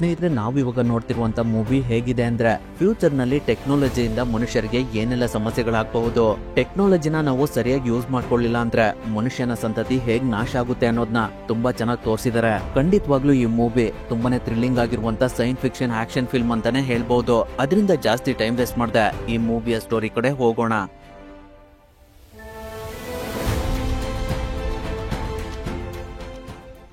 ಸ್ನೇಹಿತರೆ, ನಾವು ಇವಾಗ ನೋಡ್ತಿರುವಂತ ಮೂವಿ ಹೇಗಿದೆ ಅಂದ್ರೆ ಫ್ಯೂಚರ್ ನಲ್ಲಿ ಟೆಕ್ನಾಲಜಿಯಿಂದ ಮನುಷ್ಯರಿಗೆ ಏನೆಲ್ಲ ಸಮಸ್ಯೆಗಳಾಗಬಹುದು, ಟೆಕ್ನಾಲಜಿನ ನಾವು ಸರಿಯಾಗಿ ಯೂಸ್ ಮಾಡ್ಕೊಳ್ಳಿಲ್ಲ ಅಂದ್ರೆ ಮನುಷ್ಯನ ಸಂತತಿ ಹೇಗ್ ನಾಶ ಆಗುತ್ತೆ ಅನ್ನೋದನ್ನ ತುಂಬಾ ಚೆನ್ನಾಗಿ ತೋರಿಸಿದ್ದಾರೆ. ಖಂಡಿತವಾಗ್ಲೂ ಈ ಮೂವಿ ತುಂಬಾನೇ ಥ್ರಿಲ್ಲಿಂಗ್ ಆಗಿರುವಂತ ಸೈನ್ಸ್ ಫಿಕ್ಷನ್ ಆಕ್ಷನ್ ಫಿಲ್ಮ್ ಅಂತಾನೆ ಹೇಳ್ಬಹುದು. ಅದರಿಂದ ಜಾಸ್ತಿ ಟೈಮ್ ವೇಸ್ಟ್ ಮಾಡದೆ ಈ ಮೂವಿಯ ಸ್ಟೋರಿ ಕಡೆ ಹೋಗೋಣ.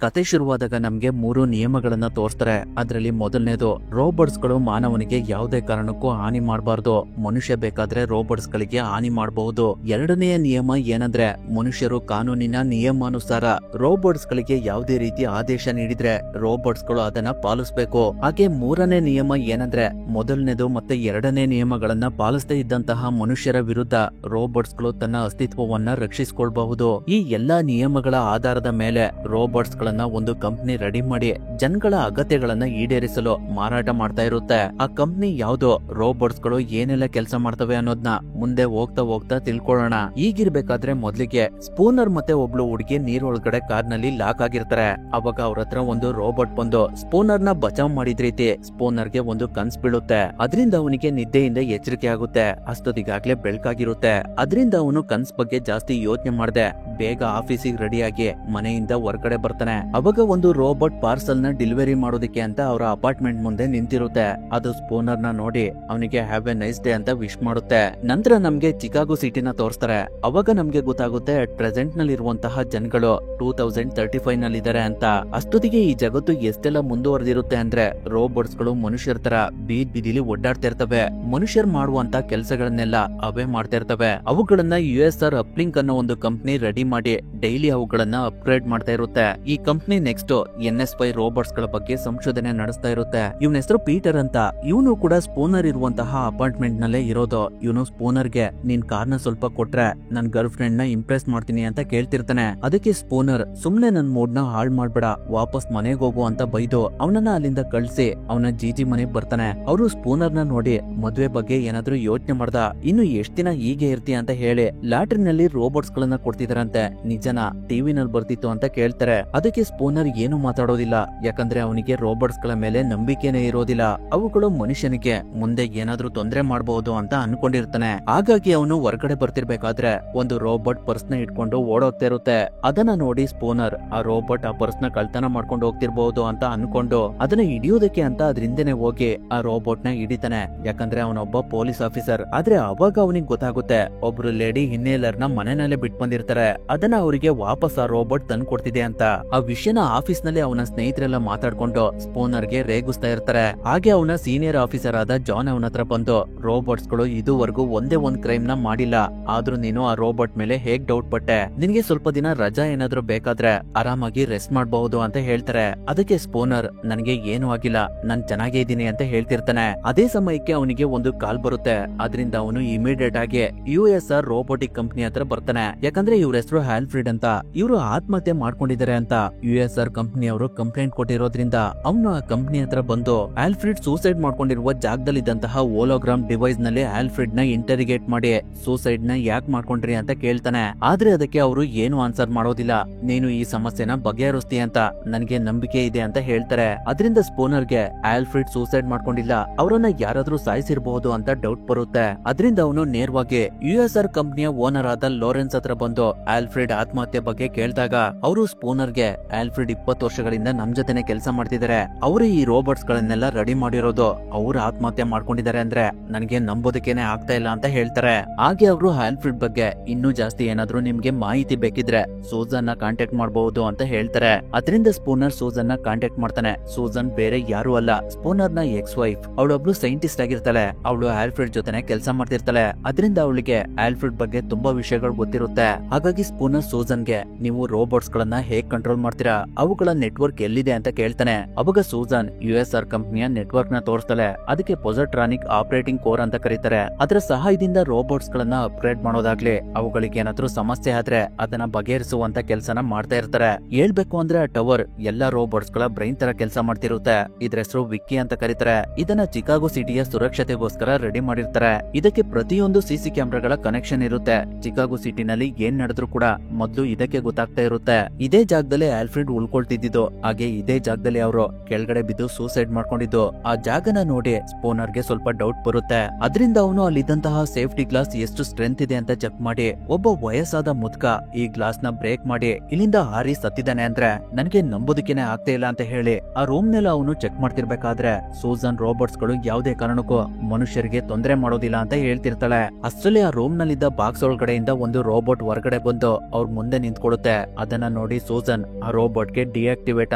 ಕತೆ ಶುರುವಾದಾಗ ನಮ್ಗೆ 3 ನಿಯಮಗಳನ್ನ ತೋರಿಸ್ತಾರೆ. ಅದರಲ್ಲಿ ಮೊದಲನೇದು, ರೋಬೋಟ್ಸ್ ಗಳು ಮಾನವನಿಗೆ ಯಾವುದೇ ಕಾರಣಕ್ಕೂ ಹಾನಿ ಮಾಡಬಾರ್ದು, ಮನುಷ್ಯ ಬೇಕಾದ್ರೆ ರೋಬೋಟ್ಸ್ ಗಳಿಗೆ ಹಾನಿ ಮಾಡಬಹುದು. ಎರಡನೆಯ ನಿಯಮ ಏನಂದ್ರೆ, ಮನುಷ್ಯರು ಕಾನೂನಿನ ನಿಯಮಾನುಸಾರ ರೋಬೋಟ್ಸ್ ಗಳಿಗೆ ಯಾವುದೇ ರೀತಿ ಆದೇಶ ನೀಡಿದ್ರೆ ರೋಬೋಟ್ಸ್ ಗಳು ಅದನ್ನ ಪಾಲಿಸಬೇಕು. ಹಾಗೆ ಮೂರನೇ ನಿಯಮ ಏನಂದ್ರೆ, ಮೊದಲನೇದು ಮತ್ತೆ ಎರಡನೇ ನಿಯಮಗಳನ್ನ ಪಾಲಿಸದೇ ಇದ್ದಂತಹ ಮನುಷ್ಯರ ವಿರುದ್ಧ ರೋಬೋಟ್ಸ್ ಗಳು ತನ್ನ ಅಸ್ತಿತ್ವವನ್ನ ರಕ್ಷಿಸಿಕೊಳ್ಳಬಹುದು. ಈ ಎಲ್ಲಾ ನಿಯಮಗಳ ಆಧಾರದ ಮೇಲೆ ರೋಬೋಟ್ಸ್ ಒಂದು ಕಂಪನಿ ರೆಡಿ ಮಾಡಿ ಜನಗಳ ಅಗತ್ಯಗಳನ್ನ ಈಡೇರಿಸಲು ಮಾರಾಟ ಮಾಡ್ತಾ ಇರುತ್ತೆ. ಆ ಕಂಪನಿ ಯಾವ್ದು, ರೋಬೋಟ್ಸ್ ಗಳು ಏನೆಲ್ಲ ಕೆಲಸ ಮಾಡ್ತವೆ ಅನ್ನೋದನ್ನ ಮುಂದೆ ಹೋಗ್ತಾ ಹೋಗ್ತಾ ತಿಳ್ಕೊಳ್ಳೋಣ. ಈಗಿರ್ಬೇಕಾದ್ರೆ ಮೊದ್ಲಿಗೆ ಸ್ಪೂನರ್ ಮತ್ತೆ ಒಬ್ಳು ಹುಡುಗಿ ನೀರೊಳಗಡೆ ಕಾರ್ನಲ್ಲಿ ಲಾಕ್ ಆಗಿರ್ತಾರೆ. ಅವಾಗ ಅವ್ರ ಹತ್ರ ಒಂದು ರೋಬೋಟ್ ಬಂದು ಸ್ಪೂನರ್ ನ ಬಚಾವ್ ಮಾಡಿದ ರೀತಿ ಸ್ಪೂನರ್ ಗೆ ಒಂದು ಕನ್ಸ್ ಬೀಳುತ್ತೆ. ಅದರಿಂದ ಅವನಿಗೆ ನಿದ್ದೆಯಿಂದ ಎಚ್ಚರಿಕೆ ಆಗುತ್ತೆ. ಅಷ್ಟೊತ್ತಿಗಾಗ್ಲೇ ಬೆಳಕಾಗಿರುತ್ತೆ. ಅದರಿಂದ ಅವನು ಕನ್ಸ್ ಬಗ್ಗೆ ಜಾಸ್ತಿ ಯೋಚನೆ ಮಾಡದೆ ಬೇಗ ಆಫೀಸಿಗೆ ರೆಡಿಯಾಗಿ ಮನೆಯಿಂದ ಹೊರಗಡೆ ಬರ್ತಾನೆ. ಅವಾಗ ಒಂದು ರೋಬೋಟ್ ಪಾರ್ಸಲ್ ನ ಡೆಲಿವರಿ ಮಾಡೋದಕ್ಕೆ ಅಂತ ಅವರ ಅಪಾರ್ಟ್ಮೆಂಟ್ ಮುಂದೆ ನಿಂತಿರುತ್ತೆ. ಅದು ಸ್ಪೂನರ್ ನ ನೋಡಿ ಅವನಿಗೆ ಹ್ಯಾವ್ ಎ ನೈಸ್ ಡೇ ಅಂತ ವಿಶ್ ಮಾಡುತ್ತೆ. ನಂತರ ನಮ್ಗೆ ಚಿಕಾಗೋ ಸಿಟಿನ ತೋರಿಸ್ತಾರೆ. ಅವಾಗ ನಮ್ಗೆ ಗೊತ್ತಾಗುತ್ತೆ ಪ್ರೆಸೆಂಟ್ ನಲ್ಲಿ ಇರುವಂತಹ ಜನಗಳು 2035 ನಲ್ಲಿ ಇದಾರೆ ಅಂತ. ಅಷ್ಟೊತ್ತಿಗೆ ಈ ಜಗತ್ತು ಎಷ್ಟೆಲ್ಲ ಮುಂದುವರೆದಿರುತ್ತೆ ಅಂದ್ರೆ ರೋಬೋಟ್ಸ್ ಗಳು ಮನುಷ್ಯರ ತರ ಬೀದ್ ಬೀದಿಲಿ ಓಡಾಡ್ತಾ ಇರ್ತವೆ. ಮನುಷ್ಯರು ಮಾಡುವಂತ ಕೆಲಸಗಳನ್ನೆಲ್ಲ ಅವೇ ಮಾಡ್ತಾ ಇರ್ತವೆ. ಅವುಗಳನ್ನ USR ಅಪ್ಲಿಂಕ್ ಅನ್ನೋ ಒಂದು ಕಂಪನಿ ರೆಡಿ ಮಾಡಿ ಡೈಲಿ ಅವುಗಳನ್ನ ಅಪ್ಗ್ರೇಡ್ ಮಾಡ್ತಾ ಇರುತ್ತೆ. ಈ ಕಂಪನಿ ನೆಕ್ಸ್ಟ್ NS5 ರೋಬೋಟ್ಸ್ ಗಳ ಬಗ್ಗೆ ಸಂಶೋಧನೆ ನಡೆಸ್ತಾ ಇರುತ್ತೆ. ಇವನ ಹೆಸರು ಪೀಟರ್ ಅಂತ. ಇವನು ಕೂಡ ಸ್ಪೂನರ್ ಇರುವಂತಹ ಅಪಾರ್ಟ್ಮೆಂಟ್ ನಲ್ಲೇ ಇರೋದು. ಇವನು ಸ್ಪೂನರ್ ಗೆ ನೀನ್ ಕಾರ್ನ ಸ್ವಲ್ಪ ಕೊಟ್ರೆ ನನ್ ಗರ್ಲ್ ಫ್ರೆಂಡ್ ನ ಇಂಪ್ರೆಸ್ ಮಾಡ್ತೀನಿ ಅಂತ ಕೇಳ್ತಿರ್ತಾನೆ. ಅದಕ್ಕೆ ಸ್ಪೂನರ್ ಸುಮ್ನೆ ನನ್ ಮೂಡ್ ನ ಹಾಳ್ ಮಾಡ್ಬೇಡ, ವಾಪಸ್ ಮನೆಗೆ ಹೋಗು ಅಂತ ಬೈದು ಅವನನ್ನ ಅಲ್ಲಿಂದ ಕಳ್ಸಿ ಅವನ ಜೀಜಿ ಮನೆಗ್ ಬರ್ತಾನೆ. ಅವರು ಸ್ಪೂನರ್ ನ ನೋಡಿ ಮದ್ವೆ ಬಗ್ಗೆ ಏನಾದ್ರೂ ಯೋಚನೆ ಮಾಡ್ದ, ಇನ್ನು ಎಷ್ಟ್ ದಿನ ಹೀಗೆ ಇರ್ತೀಯ ಅಂತ ಹೇಳಿ ಲ್ಯಾಟ್ರಿನಲ್ಲಿ ರೋಬೋಟ್ಸ್ ಗಳನ್ನ ಕೊಡ್ತಿದಾರಂತೆ. ನಿಜನಾ, ಟಿವಿನಲ್ಲಿ ಬರ್ತಿತ್ತು ಅಂತ ಕೇಳ್ತಾರೆ. ಅದಕ್ಕೆ ಸ್ಪೂನರ್ ಏನು ಮಾತಾಡೋದಿಲ್ಲ. ಯಾಕಂದ್ರೆ ಅವನಿಗೆ ರೋಬೋಟ್ಸ್ ಗಳ ಮೇಲೆ ನಂಬಿಕೆನೇ ಇರೋದಿಲ್ಲ. ಅವುಗಳು ಮನುಷ್ಯನಿಗೆ ಮುಂದೆ ಏನಾದ್ರೂ ತೊಂದರೆ ಮಾಡಬಹುದು ಅಂತ ಅನ್ಕೊಂಡಿರ್ತಾನೆ. ಹಾಗಾಗಿ ಅವನು ಹೊರಗಡೆ ಬರ್ತಿರ್ಬೇಕಾದ್ರೆ ಒಂದು ರೋಬೋಟ್ ಪರ್ಸ್ ನ ಇಟ್ಕೊಂಡು ಓಡೋಗ್ತಾ ಇರುತ್ತೆ. ಅದನ್ನ ನೋಡಿ ಸ್ಪೂನರ್ ಆ ರೋಬೋಟ್ ಆ ಪರ್ಸ್ ನ ಕಳ್ತನ ಮಾಡ್ಕೊಂಡು ಹೋಗ್ತಿರ್ಬಹುದು ಅಂತ ಅನ್ಕೊಂಡು ಅದನ್ನ ಹಿಡಿಯೋದಕ್ಕೆ ಅಂತ ಅದ್ರಿಂದನೇ ಹೋಗಿ ಆ ರೋಬೋಟ್ ನ ಹಿಡಿತಾನೆ. ಯಾಕಂದ್ರೆ ಅವನೊಬ್ಬ ಪೊಲೀಸ್ ಆಫೀಸರ್. ಆದ್ರೆ ಅವಾಗ ಅವನಿಗೆ ಗೊತ್ತಾಗುತ್ತೆ ಒಬ್ರು ಲೇಡಿ ಹಿನ್ನೇಲರ್ ನ ಮನೆಯಲ್ಲೇ ಬಿಟ್ಟು ಬಂದಿರ್ತಾರೆ. ಅದನ್ನ ಅವರಿಗೆ ವಾಪಸ್ ಆ ರೋಬೋಟ್ ತಂದು ಕೊಡ್ತಿದೆ ಅಂತ. ಆ ವಿಷಯನ ಆಫೀಸ್ ನಲ್ಲಿ ಅವನ ಸ್ನೇಹಿತರೆಲ್ಲ ಮಾತಾಡ್ಕೊಂಡು ಸ್ಪೂನರ್ ಗೆ ರೇಗಿಸ್ತಾ ಇರ್ತಾರೆ. ಹಾಗೆ ಅವನ ಸೀನಿಯರ್ ಆಫೀಸರ್ ಆದ ಜಾನ್ ಅವನ ಹತ್ರ ಬಂದು ರೋಬೋಟ್ಸ್ ಗಳು ಇದುವರೆಗೂ ಒಂದೇ ಒಂದ್ ಕ್ರೈಮ್ ನ ಮಾಡಿಲ್ಲ, ಆದ್ರೂ ನೀನು ಆ ರೋಬೋಟ್ ಮೇಲೆ ಹೇಗ್ ಡೌಟ್ ಪಟ್ಟೆ, ನಿನ್ಗೆ ಸ್ವಲ್ಪ ದಿನ ರಜಾ ಏನಾದ್ರೂ ಬೇಕಾದ್ರೆ ಆರಾಮಾಗಿ ರೆಸ್ಟ್ ಮಾಡಬಹುದು ಅಂತ ಹೇಳ್ತಾರೆ. ಅದಕ್ಕೆ ಸ್ಪೂನರ್ ನನಗೆ ಏನು ಆಗಿಲ್ಲ, ನಾನ್ ಚೆನ್ನಾಗೇ ಇದ್ದೀನಿ ಅಂತ ಹೇಳ್ತಿರ್ತಾನೆ. ಅದೇ ಸಮಯಕ್ಕೆ ಅವನಿಗೆ ಒಂದು ಕಾಲ್ ಬರುತ್ತೆ. ಅದರಿಂದ ಅವನು ಇಮಿಡಿಯೇಟ್ ಆಗಿ USR ರೋಬೋಟಿಕ್ ಕಂಪನಿ ಹತ್ರ ಬರ್ತಾನೆ. ಯಾಕಂದ್ರೆ ಇವ್ರ ಹೆಸರು ಆಲ್ಫ್ರೆಡ್ ಅಂತ. ಇವರು ಆತ್ಮಹತ್ಯೆ ಮಾಡ್ಕೊಂಡಿದ್ದಾರೆ ಅಂತ USR ಕಂಪನಿ ಅವರು ಕಂಪ್ಲೇಂಟ್ ಕೊಟ್ಟಿರೋದ್ರಿಂದ ಅವನು ಆ ಕಂಪನಿ ಹತ್ರ ಬಂದು ಆಲ್ಫ್ರೆಡ್ ಸೂಸೈಡ್ ಮಾಡ್ಕೊಂಡಿರುವ ಜಾಗದಲ್ಲಿದ್ದಂತಹ ಹೋಲೋಗ್ರಾಮ್ ಡಿವೈಸ್ ನಲ್ಲಿ ಆಲ್ಫ್ರೆಡ್ ನ ಇಂಟರಿಗೇಟ್ ಮಾಡಿ ಸೂಸೈಡ್ ನ ಯಾಕೆ ಮಾಡ್ಕೊಂಡ್ರಿ ಅಂತ ಕೇಳ್ತಾನೆ. ಆದ್ರೆ ಅದಕ್ಕೆ ಅವರು ಏನು ಆನ್ಸರ್ ಮಾಡೋದಿಲ್ಲ. ನೀನು ಈ ಸಮಸ್ಯೆನ ಬಗೆಹರಿಸ್ತೀಯ ಅಂತ ನನಗೆ ನಂಬಿಕೆ ಇದೆ ಅಂತ ಹೇಳ್ತಾರೆ. ಅದರಿಂದ ಸ್ಪೂನರ್ಗೆ ಆಲ್ಫ್ರೆಡ್ ಸೂಸೈಡ್ ಮಾಡ್ಕೊಂಡಿಲ್ಲ, ಅವರನ್ನ ಯಾರಾದ್ರೂ ಸಾಯಿಸಿರಬಹುದು ಅಂತ ಡೌಟ್ ಬರುತ್ತೆ. ಅದರಿಂದ ಅವನು ನೇರವಾಗಿ USR ಕಂಪನಿಯ ಓನರ್ ಆದ ಲಾರೆನ್ಸ್ ಹತ್ರ ಬಂದು ಆಲ್ಫ್ರೆಡ್ ಆತ್ಮಹತ್ಯೆ ಬಗ್ಗೆ ಕೇಳಿದಾಗ ಅವರು ಸ್ಪೂನರ್ಗೆ ಆಲ್ಫ್ರೆಡ್ 20 ವರ್ಷಗಳಿಂದ ನಮ್ ಜೊತೆನೆ ಕೆಲಸ ಮಾಡ್ತಿದ್ದಾರೆ, ಅವರು ಈ ರೋಬೋಟ್ಸ್ ಗಳನ್ನೆಲ್ಲ ರೆಡಿ ಮಾಡಿರೋದು, ಅವ್ರು ಆತ್ಮಹತ್ಯೆ ಮಾಡ್ಕೊಂಡಿದ್ದಾರೆ ಅಂದ್ರೆ ನನಗೆ ನಂಬೋದಕ್ಕೇನೆ ಆಗ್ತಾ ಇಲ್ಲ ಅಂತ ಹೇಳ್ತಾರೆ. ಹಾಗೆ ಅವರು ಆಲ್ಫ್ರೆಡ್ ಬಗ್ಗೆ ಇನ್ನೂ ಜಾಸ್ತಿ ಏನಾದ್ರೂ ನಿಮ್ಗೆ ಮಾಹಿತಿ ಬೇಕಿದ್ರೆ ಸೂಸನ್ ನ ಕಾಂಟ್ಯಾಕ್ಟ್ ಮಾಡಬಹುದು ಅಂತ ಹೇಳ್ತಾರೆ. ಅದರಿಂದ ಸ್ಪೂನರ್ ಸೂಸನ್ ನ ಕಾಂಟ್ಯಾಕ್ಟ್ ಮಾಡ್ತಾನೆ. ಸೂಸನ್ ಬೇರೆ ಯಾರು ಅಲ್ಲ, ಸ್ಪೂನರ್ ನ ಎಕ್ಸ್ ವೈಫ್. ಅವಳೊಬ್ಳು ಸೈಂಟಿಸ್ಟ್ ಆಗಿರ್ತಾಳೆ. ಅವಳು ಆಲ್ಫ್ರೆಡ್ ಜೊತೆನೆ ಕೆಲಸ ಮಾಡ್ತಿರ್ತಾಳೆ. ಅದರಿಂದ ಅವಳಿಗೆ ಆಲ್ಫ್ರೆಡ್ ಬಗ್ಗೆ ತುಂಬಾ ವಿಷಯಗಳು ಗೊತ್ತಿರುತ್ತೆ. ಹಾಗಾಗಿ ಸ್ಪೂನರ್ ಸೂಸನ್ಗೆ ನೀವು ರೋಬೋಟ್ಸ್ ಗಳನ್ನ ಹೇಗ್ ಕಂಟ್ರೋಲ್ ಮಾಡ್ತೀರಾ, ಅವುಗಳ ನೆಟ್ವರ್ಕ್ ಎಲ್ಲಿದೆ ಅಂತ ಕೇಳ್ತಾನೆ. ಅವಾಗ ಸೂಸನ್ USR ಕಂಪನಿಯ ನೆಟ್ವರ್ಕ್ ನ ತೋರಿಸ್ತಾಳೆ. ಅದಕ್ಕೆ ಪೊಸಟ್ರಾನಿಕ್ ಆಪರೇಟಿಂಗ್ ಕೋರ್ ಅಂತ ಕರೀತಾರೆ. ಅದರ ಸಹಾಯದಿಂದ ರೋಬೋಟ್ಸ್ ಗಳನ್ನ ಅಪ್ಗ್ರೇಡ್ ಮಾಡೋದಾಗ್ಲಿ, ಅವುಗಳಿಗೆ ಏನಾದ್ರೂ ಸಮಸ್ಯೆ ಆದ್ರೆ ಅದನ್ನ ಬಗೆಹರಿಸುವಂತ ಕೆಲಸನ ಮಾಡ್ತಾ ಇರ್ತಾರೆ. ಹೇಳ್ಬೇಕು ಅಂದ್ರೆ ಆ ಟವರ್ ಎಲ್ಲಾ ರೋಬೋಟ್ಸ್ ಗಳ ಬ್ರೈನ್ ತರ ಕೆಲಸ ಮಾಡ್ತಿರುತ್ತೆ. ಇದ್ರ ಹೆಸರು ವಿಕ್ಕಿ ಅಂತ ಕರೀತಾರೆ. ಇದನ್ನ ಚಿಕಾಗೋ ಸಿಟಿಯ ಸುರಕ್ಷತೆಗೋಸ್ಕರ ರೆಡಿ ಮಾಡಿರ್ತಾರೆ. ಇದಕ್ಕೆ ಪ್ರತಿಯೊಂದು CC ಕ್ಯಾಮೆರಾಗಳ ಕನೆಕ್ಷನ್ ಇರುತ್ತೆ. ಚಿಕಾಗೋ ಸಿಟಿನಲ್ಲಿ ಏನ್ ನಡೆದ್ರು ಕೂಡ ಮೊದಲು ಇದಕ್ಕೆ ಗೊತ್ತಾಗ್ತಾ ಇರುತ್ತೆ. ಇದೇ ಜಾಗದಲ್ಲಿ ಆಲ್ಫ್ರೆಡ್ ಉಳ್ಕೊಳ್ತಿದ್ದು. ಹಾಗೆ ಇದೇ ಜಾಗದಲ್ಲಿ ಅವರು ಕೆಳಗಡೆ ಬಿದ್ದು ಸೂಸೈಡ್ ಮಾಡ್ಕೊಂಡಿದ್ದು. ಆ ಜಾಗನ ನೋಡಿ ಸ್ಪೂನರ್ಗೆ ಸ್ವಲ್ಪ ಡೌಟ್ ಬರುತ್ತೆ. ಅದರಿಂದ ಅವನು ಅಲ್ಲಿದ್ದಂತಹ ಸೇಫ್ಟಿ ಗ್ಲಾಸ್ ಎಷ್ಟು ಸ್ಟ್ರೆಂತ್ ಇದೆ ಅಂತ ಚೆಕ್ ಮಾಡಿ ಒಬ್ಬ ವಯಸ್ಸಾದ ಮುದ್ಕ ಈ ಗ್ಲಾಸ್ ನ ಬ್ರೇಕ್ ಮಾಡಿ ಇಲ್ಲಿಂದ ಹಾರಿ ಸತ್ತಿದ್ದಾನೆ ಅಂದ್ರೆ ನನಗೆ ನಂಬೋದಕ್ಕೇನೆ ಆಗ್ತಾ ಇಲ್ಲ ಅಂತ ಹೇಳಿ ಆ ರೂಮ್ ನೆಲ್ಲ ಅವನು ಚೆಕ್ ಮಾಡ್ತಿರ್ಬೇಕಾದ್ರೆ ಸೂಸನ್ ರೋಬೋಟ್ಸ್ ಗಳು ಯಾವುದೇ ಕಾರಣಕ್ಕೂ ಮನುಷ್ಯರಿಗೆ ತೊಂದರೆ ಮಾಡೋದಿಲ್ಲ ಅಂತ ಹೇಳ್ತಿರ್ತಾಳೆ. ಅಷ್ಟರಲ್ಲಿ ಆ ರೂಮ್ ನಲ್ಲಿದ್ದ ಬಾಕ್ಸ್ ಒಳಗಡೆಯಿಂದ ಒಂದು ರೋಬೋಟ್ ಹೊರಗಡೆ ಬಂದು ಅವ್ರ ಮುಂದೆ ನಿಂತ್ಕೊಡುತ್ತೆ. ಅದನ್ನ ನೋಡಿ ಸೂಸನ್ ಆ ರೋಬೋಟ್ ಗೆ ಡಿಆಕ್ಟಿವೇಟ್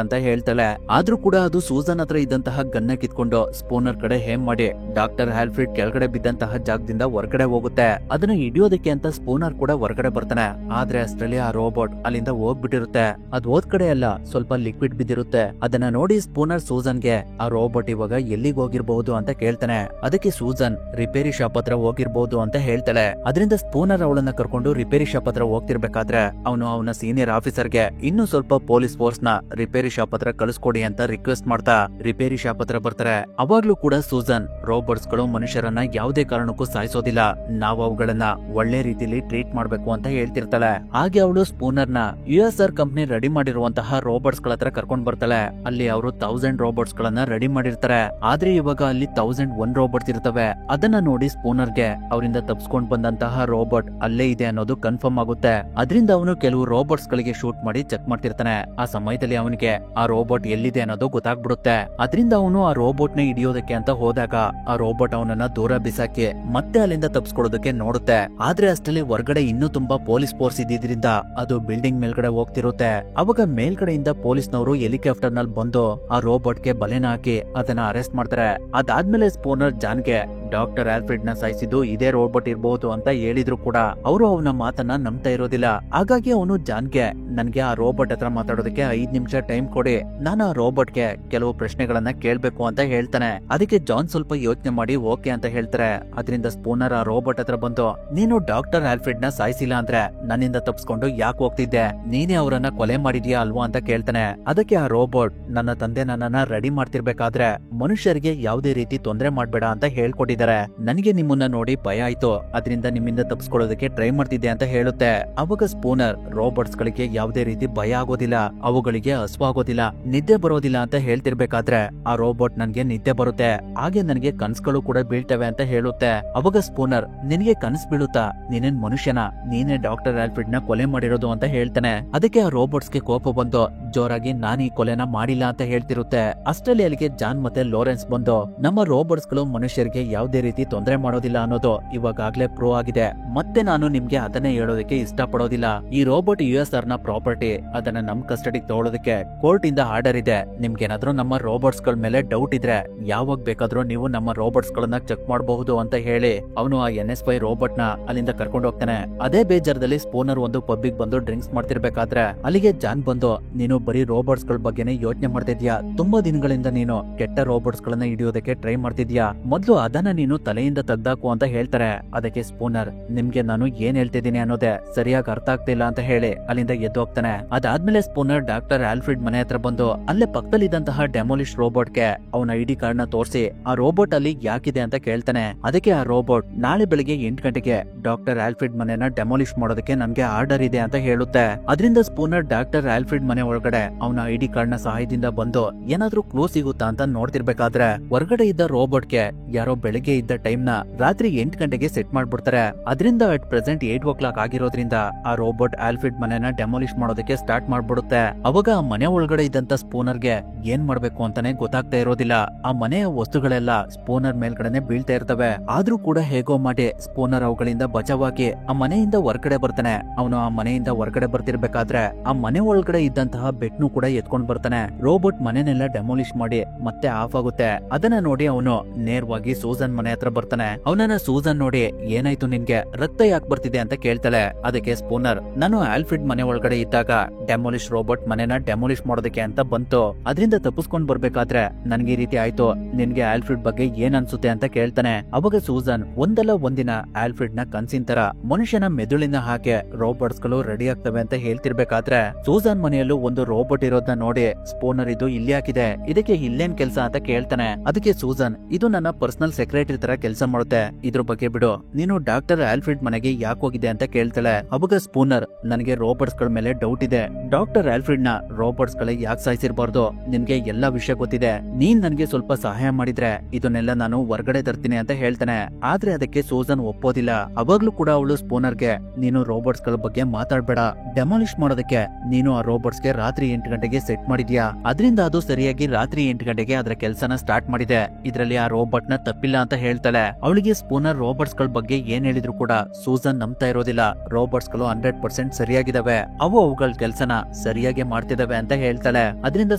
ಅಂತ ಹೇಳ್ತಾಳೆ. ಆದ್ರೂ ಕೂಡ ಅದು ಸೂಸನ್ ಹತ್ರ ಇದ್ದಂತಹ ಗನ್ನ ಕಿತ್ಕೊಂಡು ಸ್ಪೂನರ್ ಕಡೆ ಹೇಮ್ ಮಾಡಿ ಡಾಕ್ಟರ್ ಆಲ್ಫ್ರೆಡ್ ಕೆಳಗಡೆ ಬಿದ್ದಂತಹ ಜಾಗದಿಂದ ಹೊರಗಡೆ ಹೋಗುತ್ತೆ. ಅದನ್ನ ಹಿಡಿಯೋದಕ್ಕೆ ಅಂತ ಸ್ಪೂನರ್ ಕೂಡ ಹೊರಗಡೆ ಬರ್ತಾನೆ. ಆದ್ರೆ ಅಷ್ಟರಲ್ಲಿ ಆ ರೋಬೋಟ್ ಅಲ್ಲಿಂದ ಹೋಗ್ಬಿಟ್ಟಿರುತ್ತೆ. ಅದ್ ಹೋದ್ ಕಡೆ ಎಲ್ಲ ಸ್ವಲ್ಪ ಲಿಕ್ವಿಡ್ ಬಿದ್ದಿರುತ್ತೆ. ಅದನ್ನ ನೋಡಿ ಸ್ಪೂನರ್ ಸೂಸನ್ಗೆ ಆ ರೋಬೋಟ್ ಇವಾಗ ಎಲ್ಲಿಗೆ ಹೋಗಿರ್ಬಹುದು ಅಂತ ಕೇಳ್ತಾನೆ. ಅದಕ್ಕೆ ಸೂಸನ್ ರಿಪೇರಿ ಶಾಪ್ ಹತ್ರ ಹೋಗಿರ್ಬಹುದು ಅಂತ ಹೇಳ್ತಾಳೆ. ಅದರಿಂದ ಸ್ಪೂನರ್ ಅವಳನ್ನ ಕರ್ಕೊಂಡು ರಿಪೇರಿ ಶಾಪ್ ಹತ್ರ ಹೋಗ್ತಿರ್ಬೇಕಾದ್ರೆ ಅವನು ಅವನ ಸೀನಿಯರ್ ಆಫೀಸರ್ಗೆ ಇನ್ನೂ ಸ್ವಲ್ಪ ಪೊಲೀಸ್ ಫೋರ್ಸ್ ನ ರಿಪೇರಿ ಶಾಪ್ ಹತ್ರ ಕಳಿಸ್ಕೊಡಿ ಅಂತ ರಿಕ್ವೆಸ್ಟ್ ಮಾಡ್ತಾ ರಿಪೇರಿ ಶಾಪ್ ಹತ್ರ ಬರ್ತಾರೆ. ಅವಾಗ್ಲೂ ಕೂಡ ಸೂಸನ್ ರೋಬೋಟ್ಸ್ ಗಳು ಮನುಷ್ಯರನ್ನ ಯಾವುದೇ ಕಾರಣಕ್ಕೂ ಸಾಯಿಸೋದಿಲ್ಲ, ನಾವು ಅವುಗಳನ್ನ ಒಳ್ಳೆ ರೀತಿಲಿ ಟ್ರೀಟ್ ಮಾಡ್ಬೇಕು ಅಂತ ಹೇಳ್ತಿರ್ತಾಳೆ. ಹಾಗೆ ಅವಳು ಸ್ಪೂನರ್ ನ USR ಕಂಪನಿ ರೆಡಿ ಮಾಡಿರುವಂತಹ ರೋಬೋಟ್ಸ್ ಗಳ ಹತ್ರ ಕರ್ಕೊಂಡ್ ಬರ್ತಾಳೆ. ಅಲ್ಲಿ ಅವರು 1000 ರೋಬೋಟ್ಸ್ ಗಳನ್ನ ರೆಡಿ ಮಾಡಿರ್ತಾರೆ. ಆದ್ರೆ ಇವಾಗ ಅಲ್ಲಿ 1001 ರೋಬೋಟ್ಸ್ ಇರ್ತವೆ. ಅದನ್ನ ನೋಡಿ ಸ್ಪೂನರ್ಗೆ ಅವರಿಂದ ತಪ್ಪಿಸ್ಕೊಂಡ್ ಬಂದಂತಹ ರೋಬೋಟ್ ಅಲ್ಲೇ ಇದೆ ಅನ್ನೋದು ಕನ್ಫರ್ಮ್ ಆಗುತ್ತೆ. ಅದರಿಂದ ಅವನು ಕೆಲವು ರೋಬೋಟ್ಸ್ ಗಳಿಗೆ ಶೂಟ್ ಮಾಡಿ ಚೆಕ್ ಮಾಡ್ತಿರ್ತಾನೆ. ಆ ಸಮಯದಲ್ಲಿ ಅವನಿಗೆ ಆ ರೋಬೋಟ್ ಎಲ್ಲಿದೆ ಅನ್ನೋದು ಗೊತ್ತಾಗ್ಬಿಡುತ್ತೆ. ಅದರಿಂದ ಅವನು ಆ ರೋಬೋಟ್ ನ ಹಿಡಿಯೋದಕ್ಕೆ ಅಂತ ಹೋದಾಗ ಆ ರೋಬೋಟ್ ಅವನನ್ನ ದೂರ ಬಿಸಾಕಿ ಮತ್ತೆ ಅಲ್ಲಿಂದ ತಪ್ಪಿಸ್ಕೊಳ್ಳೋದಕ್ಕೆ ನೋಡುತ್ತೆ. ಆದ್ರೆ ಅಷ್ಟರಲ್ಲಿ ಹೊರಗಡೆ ಇನ್ನೂ ತುಂಬಾ ಪೊಲೀಸ್ ಫೋರ್ಸ್ ಇದ್ದಿದ್ರಿಂದ ಅದು ಬಿಲ್ಡಿಂಗ್ ಮೇಲ್ಗಡೆ ಹೋಗ್ತಿರುತ್ತೆ. ಅವಾಗ ಮೇಲ್ಗಡೆಯಿಂದ ಪೊಲೀಸ್ನವರು ಹೆಲಿಕಾಪ್ಟರ್ ನಲ್ಲಿ ಬಂದು ಆ ರೋಬೋಟ್ ಗೆ ಬಲೆನ ಹಾಕಿ ಅದನ್ನ ಅರೆಸ್ಟ್ ಮಾಡ್ತಾರೆ. ಅದಾದ್ಮೇಲೆ ಸ್ಪೂನರ್ ಜಾನ್ಗೆ ಡಾಕ್ಟರ್ ಆಲ್ಫ್ರೆಡ್ ನ ಸಾಯಿಸಿದ್ದು ಇದೇ ರೋಬೋಟ್ ಇರಬಹುದು ಅಂತ ಹೇಳಿದ್ರು ಕೂಡ ಅವರು ಅವನ ಮಾತನ್ನ ನಂಬ್ತಾ ಇರೋದಿಲ್ಲ. ಹಾಗಾಗಿ ಅವನು ಜಾನ್ಗೆ ನನ್ಗೆ ಆ ರೋಬೋಟ್ ಹತ್ರ ಮಾತಾಡೋದಕ್ಕೆ 5 ನಿಮಿಷ ಟೈಮ್ ಕೊಡಿ, ನಾನು ಆ ರೋಬೋಟ್ಗೆ ಕೆಲವು ಪ್ರಶ್ನೆಗಳನ್ನ ಕೇಳ್ಬೇಕು ಅಂತ ಹೇಳ್ತಾನೆ. ಅದಕ್ಕೆ ಜಾನ್ ಸ್ವಲ್ಪ ಯೋಚನೆ ಮಾಡಿ ಓಕೆ ಅಂತ ಹೇಳ್ತಾರೆ. ಅದರಿಂದ ಸ್ಪೂನರ್ ಆ ರೋಬೋಟ್ ಹತ್ರ ಬಂದು ನೀನು ಡಾಕ್ಟರ್ ಆಲ್ಫ್ರೆಡ್ ನ ಸಾಯಿಸಿಲ್ಲ ಅಂದ್ರೆ ನನ್ನಿಂದ ತಪ್ಪಿಸ್ಕೊಂಡು ಯಾಕೆ ಹೋಗ್ತಿದ್ದೆ, ನೀನೇ ಅವರನ್ನ ಕೊಲೆ ಮಾಡಿದ್ಯಾ ಅಲ್ವಾ ಅಂತ ಕೇಳ್ತಾನೆ. ಅದಕ್ಕೆ ಆ ರೋಬೋಟ್ ನನ್ನ ತಂದೆ ನನ್ನನ್ನ ರೆಡಿ ಮಾಡ್ತಿರ್ಬೇಕಾದ್ರೆ ಮನುಷ್ಯರಿಗೆ ಯಾವುದೇ ರೀತಿ ತೊಂದರೆ ಮಾಡ್ಬೇಡ ಅಂತ ಹೇಳ್ಕೊಟ್ಟಿದ್ದಾರೆ, ನನಗೆ ನಿಮ್ಮನ್ನ ನೋಡಿ ಭಯ ಆಯ್ತು, ಅದರಿಂದ ನಿಮ್ಮಿಂದ ತಪ್ಪಿಸ್ಕೊಳ್ಳೋದಕ್ಕೆ ಟ್ರೈ ಮಾಡ್ತಿದ್ದೆ ಅಂತ ಹೇಳುತ್ತೆ. ಅವಾಗ ಸ್ಪೂನರ್ ರೋಬೋಟ್ಸ್ ಗಳಿಗೆ ಯಾವುದೇ ರೀತಿ ಭಯ ಆಗೋದಿಲ್ಲ, ಅವುಗಳಿಗೆ ಹಸುವಾಗೋದಿಲ್ಲ, ನಿದ್ದೆ ಬರೋದಿಲ್ಲ ಅಂತ ಹೇಳ್ತಿರ್ಬೇಕಾದ್ರೆ ಆ ರೋಬೋಟ್ ನನ್ಗೆ ನಿದ್ದೆ ಬರುತ್ತೆ, ಹಾಗೆ ನನಗೆ ಕನ್ಸ್ಗಳು ಕೂಡ ಬೀಳ್ತವೆ ಅಂತ ಹೇಳುತ್ತೆ. ಅವಾಗ ಸ್ಪೂನರ್ ನಿನಗೆ ಕನ್ಸ್ ಬೀಳುತ್ತಾ, ನೀನೇನ್ ಮನುಷ್ಯನ, ನೀನೇ ಡಾಕ್ಟರ್ ಆಲ್ಫ್ರೆಡ್ ನ ಕೊಲೆ ಮಾಡಿರೋದು ಅಂತ ಹೇಳ್ತಾನೆ. ಅದಕ್ಕೆ ಆ ರೋಬೋಟ್ಸ್ ಗೆ ಕೋಪ ಬಂದು ಜೋರಾಗಿ ನಾನು ಈ ಕೊಲೆನ ಮಾಡಿಲ್ಲ ಅಂತ ಹೇಳ್ತಿರುತ್ತೆ. ಅಷ್ಟರಲ್ಲಿ ಅಲ್ಲಿಗೆ ಜಾನ್ ಮತ್ತೆ ಲೋರೆನ್ಸ್ ಬಂದು ನಮ್ಮ ರೋಬೋಟ್ಸ್ ಗಳು ಮನುಷ್ಯರಿಗೆ ಯಾವುದೇ ರೀತಿ ತೊಂದರೆ ಮಾಡೋದಿಲ್ಲ ಅನ್ನೋದು ಇವಾಗಲೇ ಪ್ರೂವ್ ಆಗಿದೆ, ಮತ್ತೆ ನಾನು ನಿಮ್ಗೆ ಅದನ್ನೇ ಹೇಳೋದಕ್ಕೆ ಇಷ್ಟ ಪಡೋದಿಲ್ಲ. ಈ ರೋಬೋಟ್ USR ನ ಪ್ರಾಪರ್ಟಿ, ಅದನ್ನ ನಮ್ ಕಸ್ಟಡಿಗೆ ತಗೊಳ್ಳೋದಕ್ಕೆ ಕೋರ್ಟ್ ಇಂದ ಆರ್ಡರ್ ಇದೆ. ನಿಮ್ಗೇನಾದ್ರೂ ನಮ್ಮ ರೋಬೋಟ್ಸ್ ಗಳ ಮೇಲೆ ಡೌಟ್ ಇದ್ರೆ ಯಾವಾಗ ಬೇಕಾದ್ರೂ ನೀವು ನಮ್ಮ ರೋಬೋಟ್ಸ್ ಗಳನ್ನ ಚೆಕ್ ಮಾಡಬಹುದು ಅಂತ ಹೇಳಿ ಅವನು ಆ NS5 ರೋಬೋಟ್ ನ ಅಲ್ಲಿಂದ ಕರ್ಕೊಂಡು ಹೋಗ್ತಾನೆ. ಅದೇ ಬೇಜಾರದಲ್ಲಿ ಸ್ಪೂನರ್ ಒಂದು ಪಬ್ಬಿಗೆ ಬಂದು ಡ್ರಿಂಕ್ಸ್ ಮಾಡ್ತಿರ್ಬೇಕಾದ್ರೆ ಅಲ್ಲಿಗೆ ಜಾನ್ ಬಂದು ನೀನು ಬರೀ ರೋಬೋಟ್ಸ್ ಗಳ ಬಗ್ಗೆನೇ ಯೋಚನೆ ಮಾಡ್ತಿದ್ಯಾ, ತುಂಬಾ ದಿನಗಳಿಂದ ನೀನು ಕೆಟ್ಟ ರೋಬೋಟ್ಸ್ ಗಳನ್ನ ಹಿಡಿಯೋದಕ್ಕೆ ಟ್ರೈ ಮಾಡ್ತಿದ್ಯಾ, ಮೊದ್ಲು ಅದನ್ನ ನೀನು ತಲೆಯಿಂದ ತೆಗ್ದಾಕು ಅಂತ ಹೇಳ್ತಾರೆ. ಅದಕ್ಕೆ ಸ್ಪೂನರ್ ನಿಮ್ಗೆ ನಾನು ಏನ್ ಹೇಳ್ತಿದ್ದೀನಿ ಅನ್ನೋದೇ ಸರಿಯಾಗಿ ಅರ್ಥ ಆಗ್ತಿಲ್ಲ ಅಂತ ಹೇಳಿ ಅಲ್ಲಿಂದ ಎದ್ದು ಹೋಗ್ತಾನೆ. ಅದಾದ್ಮೇಲೆ ಸ್ಪೂನರ್ ಡಾಕ್ಟರ್ ಆಲ್ಫ್ರೆಡ್ ಮನೆ ಹತ್ರ ಬಂದು ಅಲ್ಲೇ ಪಕ್ಕದಲ್ಲಿದ್ದಂತಹ ಡೆಮೋಲಿಶ್ ರೋಬೋಟ್ ಗೆ ಅವನ ID ಕಾರ್ಡ್ ನ ತೋರಿಸಿ ಆ ರೋಬೋಟ್ ಅಲ್ಲಿ ಯಾಕಿದೆ ಅಂತ ಕೇಳ್ತಾನೆ. ಅದಕ್ಕೆ ಆ ರೋಬೋಟ್ ನಾಳೆ ಬೆಳಿಗ್ಗೆ 8 ಗಂಟೆಗೆ ಡಾಕ್ಟರ್ ಆಲ್ಫ್ರೆಡ್ ಮನೆನ ಡೆಮೋಲಿಶ್ ಮಾಡೋದಕ್ಕೆ ನನ್ಗೆ ಆರ್ಡರ್ ಇದೆ ಅಂತ ಹೇಳುತ್ತೆ. ಅದರಿಂದ ಸ್ಪೂನರ್ ಡಾಕ್ಟರ್ ಆಲ್ಫ್ರೆಡ್ ಮನೆ ಒಳಗಡೆ ಅವನ ID ಕಾರ್ಡ್ ನ ಸಹಾಯದಿಂದ ಬಂದು ಏನಾದ್ರೂ ಕ್ಲೂ ಸಿಗುತ್ತಾ ಅಂತ ನೋಡ್ತಿರ್ಬೇಕಾದ್ರೆ ಹೊರಗಡೆ ಇದ್ದ ರೋಬೋಟ್ ಗೆ ಯಾರೋ ಬೆಳಿಗ್ಗೆ ಇದ್ದ ಟೈಮ್ ನ ರಾತ್ರಿ 8 ಗಂಟೆಗೆ ಸೆಟ್ ಮಾಡ್ಬಿಡ್ತಾರೆ. ಅದರಿಂದ ಅಟ್ ಪ್ರೆಸೆಂಟ್ 8 o'clock ಆಗಿರೋದ್ರಿಂದ ಆ ರೋಬೋಟ್ ಆಲ್ಫ್ರೆಡ್ ಮನೆನ ಡೆಮೋಲಿಶ್ ಮಾಡೋದಕ್ಕೆ ಸ್ಟಾರ್ಟ್ ಮಾಡ್ಬಿಡುತ್ತೆ. ಅವಾಗ ಆ ಮನೆ ಒಳಗಡೆ ಇದ್ದಂತ ಸ್ಪೂನರ್ ಗೆ ಏನ್ ಮಾಡ್ಬೇಕು ಅಂತಾನೆ ಗೊತ್ತಾಗ್ತಾ ಇರೋದಿಲ್ಲ. ಆ ಮನೆಯ ವಸ್ತುಗಳೆಲ್ಲ ಸ್ಪೂನರ್ ಮೇಲ್ಗಡೆನೆ ಬೀಳ್ತಾ ಇರ್ತವೆ. ಆದ್ರೂ ಕೂಡ ಹೇಗೋ ಮಾಡಿ ಸ್ಪೂನರ್ ಅವುಗಳಿಂದ ಬಚಾವಾಗಿ ಆ ಮನೆಯಿಂದ ಹೊರಗಡೆ ಬರ್ತಾನೆ. ಅವನು ಆ ಮನೆಯಿಂದ ಹೊರಗಡೆ ಬರ್ತಿರ್ಬೇಕಾದ್ರೆ ಆ ಮನೆ ಒಳಗಡೆ ಇದ್ದಂತಹ ಬೆಟ್ನು ಕೂಡ ಎತ್ಕೊಂಡ್ ಬರ್ತಾನೆ. ರೋಬೋಟ್ ಮನೆನೆಲ್ಲ ಡೆಮೋಲಿಶ್ ಮಾಡಿ ಮತ್ತೆ ಆಫ್ ಆಗುತ್ತೆ. ಅದನ್ನ ನೋಡಿ ಅವನು ನೇರವಾಗಿ ಸೂಸನ್ ಮನೆ ಹತ್ರ ಬರ್ತಾನೆ. ಅವನನ್ನ ಸೂಸನ್ ನೋಡಿ ಏನಾಯ್ತು ನಿನ್ಗೆ, ರಕ್ತ ಯಾಕೆ ಬರ್ತಿದೆ ಅಂತ ಕೇಳ್ತಾಳೆ. ಅದಕ್ಕೆ ಸ್ಪೂನರ್ ನಾನು ಆಲ್ಫ್ರೆಡ್ ಮನೆ ಒಳಗಡೆ ಇದ್ದಾಗ ಡೆಮೋಲಿಶ್ ರೋಬೋಟ್ ಮನೆನ ಡೆಮೋಲಿಶ್ ಮಾಡೋದಕ್ಕೆ ಅಂತ ಬಂತು, ಅದರಿಂದ ತಪ್ಪಿಸ್ಕೊಂಡ್ ಬರ್ಬೇಕಾದ್ರೆ ನನ್ಗೆ ಈ ರೀತಿ ಆಯ್ತು, ನಿನ್ಗೆ ಆಲ್ಫ್ರೆಡ್ ಬಗ್ಗೆ ಏನ್ ಅನ್ಸುತ್ತೆ ಅಂತ ಕೇಳ್ತಾನೆ. ಅವಾಗ ಸೂಸನ್ ಒಂದಲ್ಲ ಒಂದಿನ ಆಲ್ಫ್ರೆಡ್ ನ ಕನ್ಸಿನ ತರ ಮನುಷ್ಯನ ಮೆದುಳಿನ ಹಾಗೆ ರೋಬೋಟ್ಸ್ ಗಳು ರೆಡಿ ಆಗ್ತವೆ ಅಂತ ಹೇಳ್ತಿರ್ಬೇಕಾದ್ರೆ ಸೂಸನ್ ಮನೆಯಲ್ಲೂ ಒಂದು ರೋಬೋಟ್ ಇರೋದನ್ನ ನೋಡಿ ಸ್ಪೂನರ್ ಇದು ಇಲ್ಲಿ ಹಾಕಿದೆ, ಇದಕ್ಕೆ ಇಲ್ಲೇನ್ ಕೆಲ್ಸ ಅಂತ ಕೇಳ್ತಾನೆ. ಅದಕ್ಕೆ ಸೂಸನ್ ಇದು ನನ್ನ ಪರ್ಸನಲ್ ಸೆಕ್ರೆಟರಿ ತರ ಕೆಲಸ ಮಾಡುತ್ತೆ, ಇದ್ರ ಬಗ್ಗೆ ಬಿಡು, ನೀನು ಡಾಕ್ಟರ್ ಆಲ್ಫ್ರೆಡ್ ಮನೆಗೆ ಯಾಕೆ ಹೋಗಿದೆ ಅಂತ ಕೇಳ್ತಾಳೆ. ಅವಾಗ ಸ್ಪೂನರ್ ನನಗೆ ರೋಬೋಟ್ಸ್ ಗಳ ಮೇಲೆ ಡೌಟ್ ಇದೆ, ಡಾಕ್ಟರ್ ಡಾಕ್ಟರ್ ಆಲ್ಫ್ರೆಡ್ ನ ರಾಬರ್ಟ್ಸ್ ಗಳೇ ಯಾಕೆ ಸಾಯಿಸಿರ್ಬಾರ್ದು, ನಿನ್ಗೆ ಎಲ್ಲಾ ವಿಷಯ ಗೊತ್ತಿದೆ, ನೀನ್ ನನ್ಗೆ ಸ್ವಲ್ಪ ಸಹಾಯ ಮಾಡಿದ್ರೆ ಇದನ್ನೆಲ್ಲ ನಾನು ಹೊರಗಡೆ ತರ್ತೀನಿ ಅಂತ ಹೇಳ್ತಾನೆ. ಆದ್ರೆ ಅದಕ್ಕೆ ಸೂಸನ್ ಒಪ್ಪೋದಿಲ್ಲ. ಅವಾಗ್ಲೂ ಕೂಡ ಅವಳು ಸ್ಪೂನರ್ಗೆ, ನೀನು ರಾಬರ್ಟ್ಸ್ ಗಳ ಬಗ್ಗೆ ಮಾತಾಡ್ಬೇಡ, ಡೆಮಾಲಿಷ್ ಮಾಡೋದಕ್ಕೆ ನೀನು ಆ ರಾಬರ್ಟ್ಸ್ ಗೆ ರಾತ್ರಿ 8 ಗಂಟೆಗೆ ಸೆಟ್ ಮಾಡಿದ್ಯಾ, ಅದರಿಂದ ಅದು ಸರಿಯಾಗಿ ರಾತ್ರಿ 8 ಗಂಟೆಗೆ ಅದರ ಕೆಲಸನ ಸ್ಟಾರ್ಟ್ ಮಾಡಿದೆ, ಇದರಲ್ಲಿ ಆ ರೋಬೋಟ್ ನ ತಪ್ಪಿಲ್ಲ ಅಂತ ಹೇಳ್ತಾಳೆ. ಅವಳಿಗೆ ಸ್ಪೂನರ್ ರಾಬರ್ಟ್ಸ್ ಗಳ ಬಗ್ಗೆ ಏನ್ ಹೇಳಿದ್ರು ಕೂಡ ಸೂಸನ್ ನಂಬ್ತಾ ಇರೋದಿಲ್ಲ. ರಾಬರ್ಟ್ಸ್ ಗಳು 100% ಸರಿಯಾಗಿದ್ದಾವೆ, ಅವುಗಳ ಕೆಲಸನ ಸರಿಯಾಗಿ ಮಾಡ್ತಿದಾವೆ ಅಂತ ಹೇಳ್ತಾಳೆ. ಅದರಿಂದ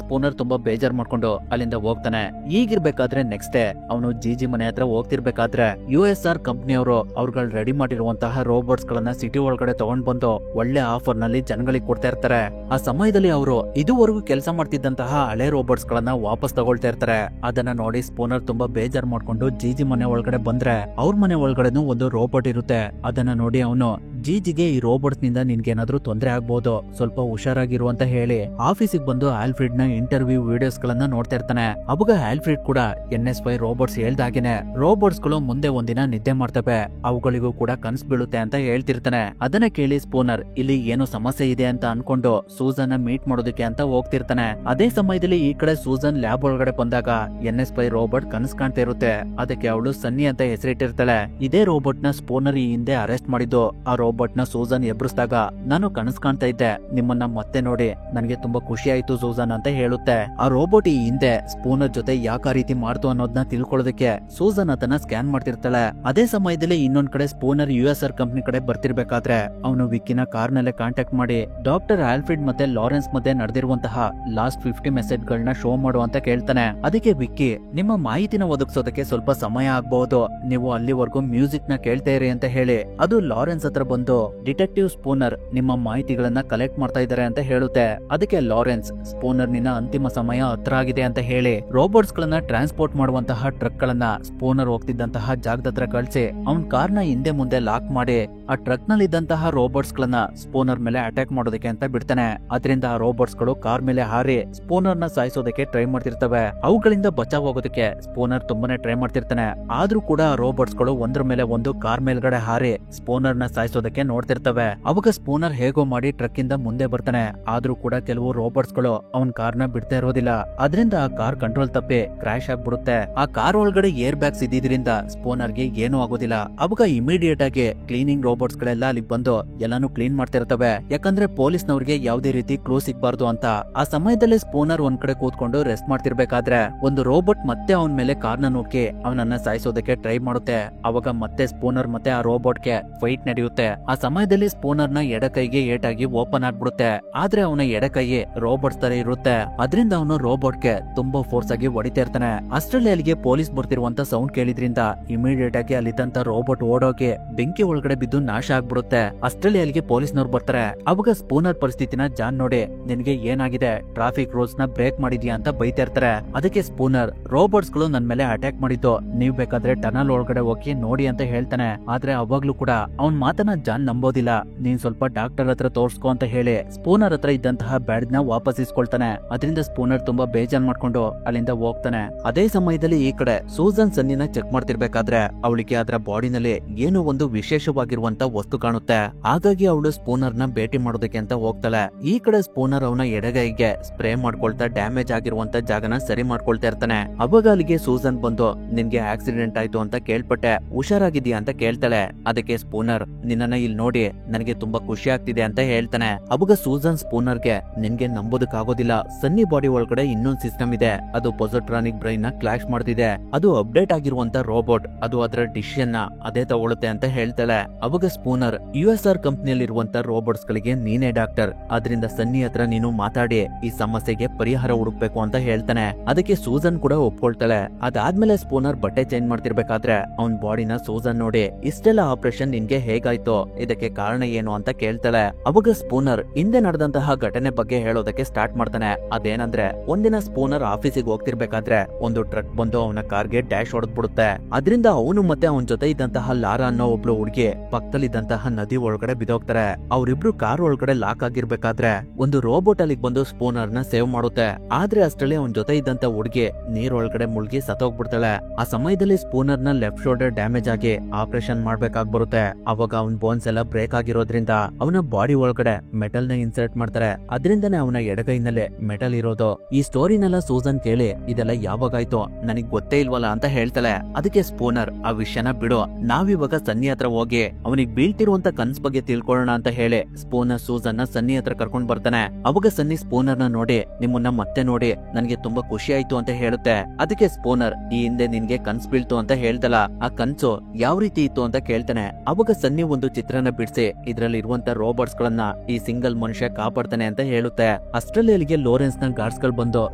ಸ್ಪೂನರ್ ತುಂಬಾ ಬೇಜಾರ್ ಮಾಡ್ಕೊಂಡು ಅಲ್ಲಿಂದ ಹೋಗ್ತಾನೆ. ಈಗಿರ್ಬೇಕಾದ್ರೆ ನೆಕ್ಸ್ಟ್ ಡೇ ಅವನು ಜಿಜಿ ಮನೆ ಹತ್ರ ಹೋಗ್ತಿರ್ಬೇಕಾದ್ರೆ USR ಕಂಪ್ನಿಯವರು ಅವ್ರುಗಳು ರೆಡಿ ಮಾಡಿರುವಂತಹ ರೋಬೋಟ್ಸ್ ಗಳನ್ನ ಸಿಟಿ ಒಳಗಡೆ ತಗೊಂಡ್ ಬಂದು ಒಳ್ಳೆ ಆಫರ್ ನಲ್ಲಿ ಜನಗಳಿಗೆ ಕೊಡ್ತಾ ಇರ್ತಾರೆ. ಆ ಸಮಯದಲ್ಲಿ ಅವರು ಇದುವರೆಗೂ ಕೆಲಸ ಮಾಡ್ತಿದ್ದಂತಹ ಹಳೆ ರೋಬೋಟ್ಸ್ ಗಳನ್ನ ವಾಪಸ್ ತಗೊಳ್ತಾ ಇರ್ತಾರೆ. ಅದನ್ನ ನೋಡಿ ಸ್ಪೂನರ್ ತುಂಬಾ ಬೇಜಾರ್ ಮಾಡ್ಕೊಂಡು ಜಿಜಿ ಮನೆ ಒಳಗಡೆ ಬಂದ್ರೆ ಅವ್ರ ಮನೆ ಒಳಗಡೆನೂ ಒಂದು ರೋಬೋಟ್ ಇರುತ್ತೆ. ಅದನ್ನ ನೋಡಿ ಅವನು ಜಿಜಿಗೆ ಈ ರೋಬೋಟ್ಸ್ ನಿಂದ ನಿನ್ಗೇನಾದ್ರೂ ತೊಂದರೆ ಆಗ್ಬಹುದು, ಸ್ವಲ್ಪ ಹುಷಾರಾಗಿರು ಅಂತ ಹೇಳಿ ಆಫೀಸಿಗೆ ಬಂದು ಆಲ್ಫ್ರೆಡ್ ನ ಇಂಟರ್ವ್ಯೂ ವಿಡಿಯೋಸ್ ಗಳನ್ನ ನೋಡ್ತಾ ಇರ್ತಾನೆ. ಅವಾಗ ಆಲ್ಫ್ರೆಡ್ ಕೂಡ NS5 ರೋಬೋಟ್ಸ್ ಹೇಳ್ದಾಗೇನೆ ರೋಬೋಟ್ಸ್ ಗಳು ಮುಂದೆ ಒಂದಿನ ನಿದ್ದೆ ಮಾಡ್ತವೆ, ಅವುಗಳಿಗೂ ಕೂಡ ಕನ್ಸ್ ಬೀಳುತ್ತೆ ಅಂತ ಹೇಳ್ತಿರ್ತಾನೆ. ಅದನ್ನ ಕೇಳಿ ಸ್ಪೂನರ್ ಇಲ್ಲಿ ಏನೋ ಸಮಸ್ಯೆ ಇದೆ ಅಂತ ಅನ್ಕೊಂಡು ಸೂಸನ್ ಮೀಟ್ ಮಾಡೋದಕ್ಕೆ ಅಂತ ಹೋಗ್ತಿರ್ತಾನೆ. ಅದೇ ಸಮಯದಲ್ಲಿ ಈ ಕಡೆ ಸೂಸನ್ ಲ್ಯಾಬ್ ಒಳಗಡೆ ಬಂದಾಗ NS5 ರೋಬೋಟ್ ಕನ್ಸ್ ಕಾಣ್ತಾ ಇರುತ್ತೆ. ಅದಕ್ಕೆ ಅವಳು ಸನ್ನಿ ಅಂತ ಹೆಸರಿಟ್ಟಿರ್ತಾಳೆ. ಇದೇ ರೋಬೋಟ್ ನ ಸ್ಪೂನರ್ ಈ ಹಿಂದೆ ಅರೆಸ್ಟ್ ಮಾಡಿದ್ದು. ಆ ರೋಬೋಟ್ ನ ಸೂಸನ್ ಎಬ್ರಿಸಿದಾಗ ನಾನು ಕನಸು ಕಾಣ್ತಾ ಇದ್ದೆ, ನಿಮ್ಮನ್ನ ಮತ್ತೆ ನೋಡಿ ನನಗೆ ತುಂಬಾ ಖುಷಿ ಆಯ್ತು ಸೂಸನ್ ಅಂತ ಹೇಳುತ್ತೆ. ಆ ರೋಬೋಟ್ ಈ ಹಿಂದೆ ಸ್ಪೂನರ್ ಜೊತೆ ಯಾಕೆ ಆ ರೀತಿ ಮಾಡ್ತು ಅನ್ನೋದನ್ನ ತಿಳ್ಕೊಳ್ಳೋದಕ್ಕೆ ಸೂಸನ್ ಅದನ್ನ ಸ್ಕ್ಯಾನ್ ಮಾಡ್ತಿರ್ತಾಳೆ. ಅದೇ ಸಮಯದಲ್ಲಿ ಇನ್ನೊಂದ್ ಕಡೆ ಸ್ಪೂನರ್ USR ಕಂಪ್ನಿ ಕಡೆ ಬರ್ತಿರ್ಬೇಕಾದ್ರೆ ಅವನು ವಿಕ್ಕಿನ ಕಾರ್ ನಲ್ಲೇ ಕಾಂಟ್ಯಾಕ್ಟ್ ಮಾಡಿ ಡಾಕ್ಟರ್ ಆಲ್ಫ್ರೆಡ್ ಮತ್ತೆ ಲಾರೆನ್ಸ್ ಮಧ್ಯೆ ನಡೆದಿರುವಂತಹ ಲಾಸ್ಟ್ 50 ಮೆಸೇಜ್ ಗಳನ್ನ ಶೋ ಮಾಡು ಅಂತ ಕೇಳ್ತಾನೆ. ಅದಕ್ಕೆ ವಿಕ್ಕಿ, ನಿಮ್ಮ ಮಾಹಿತಿನ ಒದಗಿಸೋದಕ್ಕೆ ಸ್ವಲ್ಪ ಸಮಯ ಆಗ್ಬಹುದು, ನೀವು ಅಲ್ಲಿವರೆಗೂ ಮ್ಯೂಸಿಕ್ ನ ಕೇಳ್ತಾ ಇರಿ ಅಂತ ಹೇಳಿ ಅದು ಲಾರೆನ್ಸ್ ಹತ್ರ ಬಂದು ಡಿಟೆಕ್ಟಿವ್ ಸ್ಪೂನರ್ ನಿಮ್ಮ ಮಾಹಿತಿಗಳನ್ನ ಕಲೆಕ್ಟ್ ಮಾಡ್ತಾ ಇದ್ದಾರೆ ಅಂತ ಹೇಳುತ್ತೆ. ಅದಕ್ಕೆ ಲಾರೆನ್ಸ್, ಸ್ಪೂನರ್ ನಿನ್ನ ಅಂತಿಮ ಸಮಯ ಹತ್ರ ಆಗಿದೆ ಅಂತ ಹೇಳಿ ರೋಬೋಟ್ಸ್ ಗಳನ್ನ ಟ್ರಾನ್ಸ್ಪೋರ್ಟ್ ಮಾಡುವಂತಹ ಟ್ರಕ್ ಗಳನ್ನ ಸ್ಪೂನರ್ ಹೋಗ್ತಿದ್ದಂತಹ ಜಾಗದ ಹತ್ರ ಕಳಿಸಿ ಅವನ್ ಕಾರ್ನ ಹಿಂದೆ ಮುಂದೆ ಲಾಕ್ ಮಾಡಿ ಆ ಟ್ರಕ್ ನಲ್ಲಿ ಇದ್ದಂತಹ ರೋಬೋಟ್ಸ್ ಗಳನ್ನ ಸ್ಪೂನರ್ ಮೇಲೆ ಅಟ್ಯಾಕ್ ಮಾಡೋದಕ್ಕೆ ಅಂತ ಬಿಡ್ತಾನೆ. ಅದರಿಂದ ಆ ರೋಬೋಟ್ಸ್ ಗಳು ಕಾರ್ ಮೇಲೆ ಹಾರಿ ಸ್ಪೂನರ್ ನ ಸಾಯಿಸೋದಕ್ಕೆ ಟ್ರೈ ಮಾಡ್ತಿರ್ತವೆ. ಅವುಗಳಿಂದ ಬಚಾವ್ ಹೋಗೋದಕ್ಕೆ ಸ್ಪೂನರ್ ತುಂಬಾನೇ ಟ್ರೈ ಮಾಡ್ತಿರ್ತಾನೆ. ಆದ್ರೂ ಕೂಡ ಆ ರೋಬೋಟ್ಸ್ ಗಳು ಒಂದ್ರ ಮೇಲೆ ಒಂದು ಕಾರ್ ಮೇಲ್ಗಡೆ ಹಾರಿ ಸ್ಪೂನರ್ ನ ಸಾಯಿಸೋದಕ್ಕೆ ನೋಡ್ತಿರ್ತವೆ. ಅವಾಗ ಸ್ಪೂನರ್ ಹೇಗೋ ಮಾಡಿ ಟ್ರಕ್ ಇಂದ ಮುಂದೆ ಬರ್ತಾನೆ. ಆದ್ರೂ ಕೂಡ ಕೆಲವು ರೋಬೋಟ್ಸ್ ಗಳು ಅವನ್ ಕಾರ್ನ ಬಿಡ್ತಾ ಇರೋದಿಲ್ಲ. ಅದರಿಂದ ಆ ಕಾರ್ ಕಂಟ್ರೋಲ್ ತಪ್ಪಿ ಕ್ರಾಶ್ ಆಗ್ಬಿಡುತ್ತೆ. ಆ ಕಾರ್ ಒಳಗಡೆ ಏರ್ ಬ್ಯಾಗ್ಸ್ ಇದ್ದಿದ್ರಿಂದ ಸ್ಪೂನರ್ ಗೆ ಏನೂ ಆಗೋದಿಲ್ಲ. ಅವಾಗ ಇಮಿಡಿಯೇಟ್ ಆಗಿ ಕ್ಲೀನಿಂಗ್ ರೋಬೋಟ್ಸ್ ಗಳೆಲ್ಲ ಅಲ್ಲಿ ಬಂದು ಎಲ್ಲಾನು ಕ್ಲೀನ್ ಮಾಡ್ತಿರ್ತವೆ. ಯಾಕಂದ್ರೆ ಪೊಲೀಸ್ನವ್ರಿಗೆ ಯಾವುದೇ ರೀತಿ ಕ್ಲೂ ಸಿಗ್ಬಾರ್ದು ಅಂತ. ಆ ಸಮಯದಲ್ಲಿ ಸ್ಪೂನರ್ ಒಂದ್ ಕಡೆ ಕೂತ್ಕೊಂಡು ರೆಸ್ಟ್ ಮಾಡ್ತಿರ್ಬೇಕಾದ್ರೆ ಒಂದು ರೋಬೋಟ್ ಮತ್ತೆ ಅವನ ಮೇಲೆ ಕಾರ್ನ ನುಗ್ಗಿ ಅವನನ್ನ ಸಾಯಿಸೋದಕ್ಕೆ ಟ್ರೈ ಮಾಡುತ್ತೆ. ಅವಾಗ ಮತ್ತೆ ಸ್ಪೂನರ್ ಮತ್ತೆ ಆ ರೋಬೋಟ್ಗೆ ಫೈಟ್ ನಡೆಯುತ್ತೆ. ಆ ಸಮಯದಲ್ಲಿ ಸ್ಪೂನರ್ ನ ಎಡಕೈಗೆ ಏಟಾಗಿ ಓಪನ್ ಆಗ್ಬಿಡುತ್ತೆ. ಆದ್ರೆ ಅವನ ಎಡಕೈ ರೋಬೋಟ್ಸ್ ತರ ಇರುತ್ತೆ. ಅದರಿಂದ ಅವನು ರೋಬೋಟ್ಗೆ ತುಂಬಾ ಫೋರ್ಸ್ ಆಗಿ ಹೊಡಿತಾ ಇರ್ತಾನೆ. ಅಷ್ಟರಲ್ಲಿ ಅಲ್ಲಿಗೆ ಪೊಲೀಸ್ ಬರ್ತಿರುವಂತ ಸೌಂಡ್ ಕೇಳಿದ್ರಿಂದ ಇಮಿಡಿಯೇಟ್ ಆಗಿ ಅಲ್ಲಿದ್ದಂತ ರೋಬೋಟ್ ಓಡೋಕೆ ಬೆಂಕಿ ಒಳಗಡೆ ಬಿದ್ದು ನಾಶ ಆಗ್ಬಿಡುತ್ತೆ. ಅಷ್ಟರಲ್ಲಿ ಅಲ್ಲಿಗೆ ಪೊಲೀಸ್ನವ್ರು ಬರ್ತಾರೆ. ಅವಾಗ ಸ್ಪೂನರ್ ಪರಿಸ್ಥಿತಿನ ಜಾನ್ ನೋಡಿ, ನಿನ್ಗೆ ಏನಾಗಿದೆ, ಟ್ರಾಫಿಕ್ ರೂಲ್ಸ್ ನ ಬ್ರೇಕ್ ಮಾಡಿದ್ಯಾ ಅಂತ ಬೈತಾ ಇರ್ತಾರೆ. ಅದಕ್ಕೆ ಸ್ಪೂನರ್, ರೋಬೋಟ್ಸ್ ಗಳು ನನ್ ಮೇಲೆ ಅಟ್ಯಾಕ್ ಮಾಡಿದ್ದು, ನೀವ್ ಬೇಕಾದ್ರೆ ಟನಲ್ ಒಳಗಡೆ ಹೋಗಿ ನೋಡಿ ಅಂತ ಹೇಳ್ತಾನೆ. ಆದ್ರೆ ಅವಾಗ್ಲೂ ಕೂಡ ಅವನ್ ಮಾತನ್ನ ಜಾನ್ ನಂಬೋದಿಲ್ಲ. ನೀನ್ ಸ್ವಲ್ಪ ಡಾಕ್ಟರ್ ಹತ್ರ ತೋರ್ಸ್ಕೊ ಅಂತ ಹೇಳಿ ಸ್ಪೂನರ್ ಹತ್ರ ಇದ್ದಂತಹ ಬ್ಯಾಡ್ ನ ವಾಪಸ್ ಇಸ್ಕೊಳ್ತಾನೆ. ಅದರಿಂದ ಸ್ಪೂನರ್ ತುಂಬಾ ಬೇಜಾರ್ ಮಾಡ್ಕೊಂಡು ಅಲ್ಲಿಂದ ಹೋಗ್ತಾನೆ. ಅದೇ ಸಮಯದಲ್ಲಿ ಈ ಕಡೆ ಸೂಸನ್ ಸನ್ನಿನ ಚೆಕ್ ಮಾಡ್ತಿರ್ಬೇಕಾದ್ರೆ ಅವಳಿಗೆ ಅದರ ಬಾಡಿನಲ್ಲಿ ಏನೋ ಒಂದು ವಿಶೇಷವಾಗಿರುವಂತ ವಸ್ತು ಕಾಣುತ್ತೆ. ಹಾಗಾಗಿ ಅವಳು ಸ್ಪೂನರ್ ನ ಭೇಟಿ ಮಾಡೋದಕ್ಕೆ ಅಂತ ಹೋಗ್ತಾಳೆ. ಈ ಕಡೆ ಸ್ಪೂನರ್ ಅವನ ಎಡಗೈಗೆ ಸ್ಪ್ರೇ ಮಾಡ್ಕೊಳ್ತಾ ಡ್ಯಾಮೇಜ್ ಆಗಿರುವಂತ ಜಾಗನ ಸರಿ ಮಾಡ್ಕೊಳ್ತಾ ಇರ್ತಾನೆ. ಅವಾಗ ಅಲ್ಲಿಗೆ ಸೂಸನ್ ಬಂದು, ನಿನ್ಗೆ ಆಕ್ಸಿಡೆಂಟ್ ಆಯ್ತು ಅಂತ ಕೇಳ್ಪಟ್ಟೆ, ಹುಷಾರಾಗಿದ್ಯಾ ಅಂತ ಕೇಳ್ತಾಳೆ. ಅದಕ್ಕೆ ಸ್ಪೂನರ್, ನಿನ್ನನ್ನ ಇಲ್ಲಿ ನೋಡಿ ನನಗೆ ತುಂಬಾ ಖುಷಿ ಆಗ್ತಿದೆ ಅಂತ ಹೇಳ್ತಾನೆ. ಅವಾಗ ಸೂಸನ್ ಸ್ಪೂನರ್ಗೆ, ನಿನ್ಗೆ ನಂಬೋದಕ್ಕಾಗೋದಿಲ್ಲ, ಸನ್ನಿ ಬಾಡಿ ಒಳಗಡೆ ಇನ್ನೊಂದು ಸಿಸ್ಟಮ್ ಇದೆ, ಅದು ಪೊಸಟ್ರಾನಿಕ್ ಬ್ರೈನ್ ನ ಕ್ಲಾಶ್ ಮಾಡ್ತಿದೆ, ಅದು ಅಪ್ಡೇಟ್ ಆಗಿರುವಂತ ರೋಬೋಟ್, ಅದು ಅದರ ಡಿಸಿಷನ್ ನ ಅದೇ ತಗೊಳುತ್ತೆ ಅಂತ ಹೇಳ್ತಾಳೆ. ಅವಾಗ ಸ್ಪೂನರ್, USR ಕಂಪ್ನಿಯಲ್ಲಿ ಇರುವಂತ ರೋಬೋಟ್ಸ್ ಗಳಿಗೆ ನೀನೇ ಡಾಕ್ಟರ್, ಅದರಿಂದ ಸನ್ನಿ ಹತ್ರ ನೀನು ಮಾತಾಡಿ ಈ ಸಮಸ್ಯೆಗೆ ಪರಿಹಾರ ಹುಡುಕ್ಬೇಕು ಅಂತ ಹೇಳ್ತಾನೆ. ಅದಕ್ಕೆ ಸೂಸನ್ ಕೂಡ ಒಪ್ಕೊಳ್ತಾಳೆ. ಅದಾದ್ಮೇಲೆ ಸ್ಪೂನರ್ ಬಟ್ಟೆ ಚೇಂಜ್ ಮಾಡ್ತಿರ್ಬೇಕಾದ್ರೆ ಅವನ್ ಬಾಡಿನ ಸೂಸನ್ ನೋಡಿ, ಇಷ್ಟೆಲ್ಲ ಆಪರೇಷನ್ ನಿನ್ಗೆ ಹೇಗಾಯ್ತು, ಇದಕ್ಕೆ ಕಾರಣ ಏನು ಅಂತ ಕೇಳ್ತಾಳೆ. ಅವಾಗ ಸ್ಪೂನರ್ ಹಿಂದೆ ನಡೆದಂತಹ ಘಟನೆ ಬಗ್ಗೆ ಹೇಳೋದಕ್ಕೆ ಸ್ಟಾರ್ಟ್ ಮಾಡ್ತಾನೆ. ಅದೇನಂದ್ರೆ, ಒಂದಿನ ಸ್ಪೂನರ್ ಆಫೀಸಿಗೆ ಹೋಗ್ತಿರ್ಬೇಕಾದ್ರೆ ಒಂದು ಟ್ರಕ್ ಬಂದು ಅವನ ಕಾರ್ಗೆ ಡ್ಯಾಶ್ ಹೊಡೆದ್ಬಿಡುತ್ತೆ. ಅದರಿಂದ ಅವನು ಮತ್ತೆ ಅವನ ಜೊತೆ ಇದ್ದಂತಹ ಲಾರಾ ಅನ್ನೋ ಒಬ್ಳು ಹುಡುಗಿ ಪಕ್ಕದಲ್ಲಿದ್ದಂತಹ ನದಿ ಒಳಗಡೆ ಬಿದ್ದೋಗ್ತಾರೆ. ಅವರಿಬ್ರು ಕಾರ್ ಒಳಗಡೆ ಲಾಕ್ ಆಗಿರ್ಬೇಕಾದ್ರೆ ಒಂದು ರೋಬೋಟ್ ಅಲ್ಲಿಗೆ ಬಂದು ಸ್ಪೂನರ್ ನ ಸೇವ್ ಮಾಡುತ್ತೆ. ಆದ್ರೆ ಅಷ್ಟರಲ್ಲಿ ಅವನ ಜೊತೆ ಇದ್ದಂತ ಹುಡುಗಿ ನೀರ್ ಒಳಗಡೆ ಮುಳುಗಿ ಸತ್ತೋಗ್ಬಿಡ್ತಾಳೆ. ಆ ಸಮಯದಲ್ಲಿ ಸ್ಪೂನರ್ ನ ಲೆಫ್ಟ್ ಶೋಲ್ಡರ್ ಡ್ಯಾಮೇಜ್ ಆಗಿ ಆಪರೇಷನ್ ಮಾಡ್ಬೇಕಾಗ್ ಬರುತ್ತೆ. ಅವಾಗ ಅವನ್ ಬೋನ್ಸ್ ಎಲ್ಲ ಬ್ರೇಕ್ ಆಗಿರೋದ್ರಿಂದ ಅವನ ಬಾಡಿ ಒಳಗಡೆ ಮೆಟಲ್ ನ ಇನ್ಸರ್ಟ್ ಮಾಡ್ತಾರೆ. ಅದರಿಂದನೇ ಅವನ ಎಡಗೈನಲ್ಲೇ ಮೆಟಲ್ ಇರೋದು. ಈ ಸ್ಟೋರಿನೆಲ್ಲ ಸೂಸನ್ ಕೇಳಿ ಇದೆಲ್ಲ ಯಾವಾಗಾಯ್ತು ನನಗ್ ಗೊತ್ತೇ ಇಲ್ವಲ್ಲ ಅಂತ ಹೇಳ್ತಾಳೆ. ಅದಕ್ಕೆ ಸ್ಪೂನರ್ ಆ ವಿಷಯನ ಬಿಡು, ನಾವಿವಾಗ ಸನ್ನಿ ಹತ್ರ ಹೋಗಿ ಅವನಿಗೆ ಬೀಳ್ತಿರುವಂತ ಕನ್ಸ್ ಬಗ್ಗೆ ತಿಳ್ಕೊಳ್ಳೋಣ ಅಂತ ಹೇಳಿ ಸ್ಪೂನರ್ ಸೂಸನ್ ನ ಸನ್ನಿ ಹತ್ರ ಕರ್ಕೊಂಡ್ ಬರ್ತಾನೆ. ಅವಾಗ ಸನ್ನಿ ಸ್ಪೂನರ್ ನ ನೋಡಿ ನಿಮ್ಮನ್ನ ಮತ್ತೆ ನೋಡಿ ನನಗೆ ತುಂಬಾ ಖುಷಿ ಆಯ್ತು ಅಂತ ಹೇಳುತ್ತೆ. ಅದಕ್ಕೆ ಸ್ಪೂನರ್ ಈ ಹಿಂದೆ ನಿನ್ಗೆ ಕನ್ಸ್ ಬೀಳ್ತು ಅಂತ ಹೇಳ್ದಲ್ಲ, ಆ ಕನ್ಸು ಯಾವ ರೀತಿ ಇತ್ತು ಅಂತ ಕೇಳ್ತಾನೆ. ಅವಾಗ ಸನ್ನಿ ಒಂದು ಚಿತ್ರನ ಬಿಡಿಸಿ ಇದ್ರಲ್ಲಿ ಇರುವಂತ ರೋಬೋಟ್ಸ್ ಗಳನ್ನ ಈ ಸಿಂಗಲ್ ಮನುಷ್ಯ ಕಾಪಾಡ್ತಾನೆ ಅಂತ ಹೇಳುತ್ತೆ. ಅಷ್ಟರಲ್ಲಿ ಅಲ್ಲಿಗೆ ಲಾರೆನ್ಸ್ ನ ಗಾರ್ಡ್ಸ್ ಗಳು ಬಂದು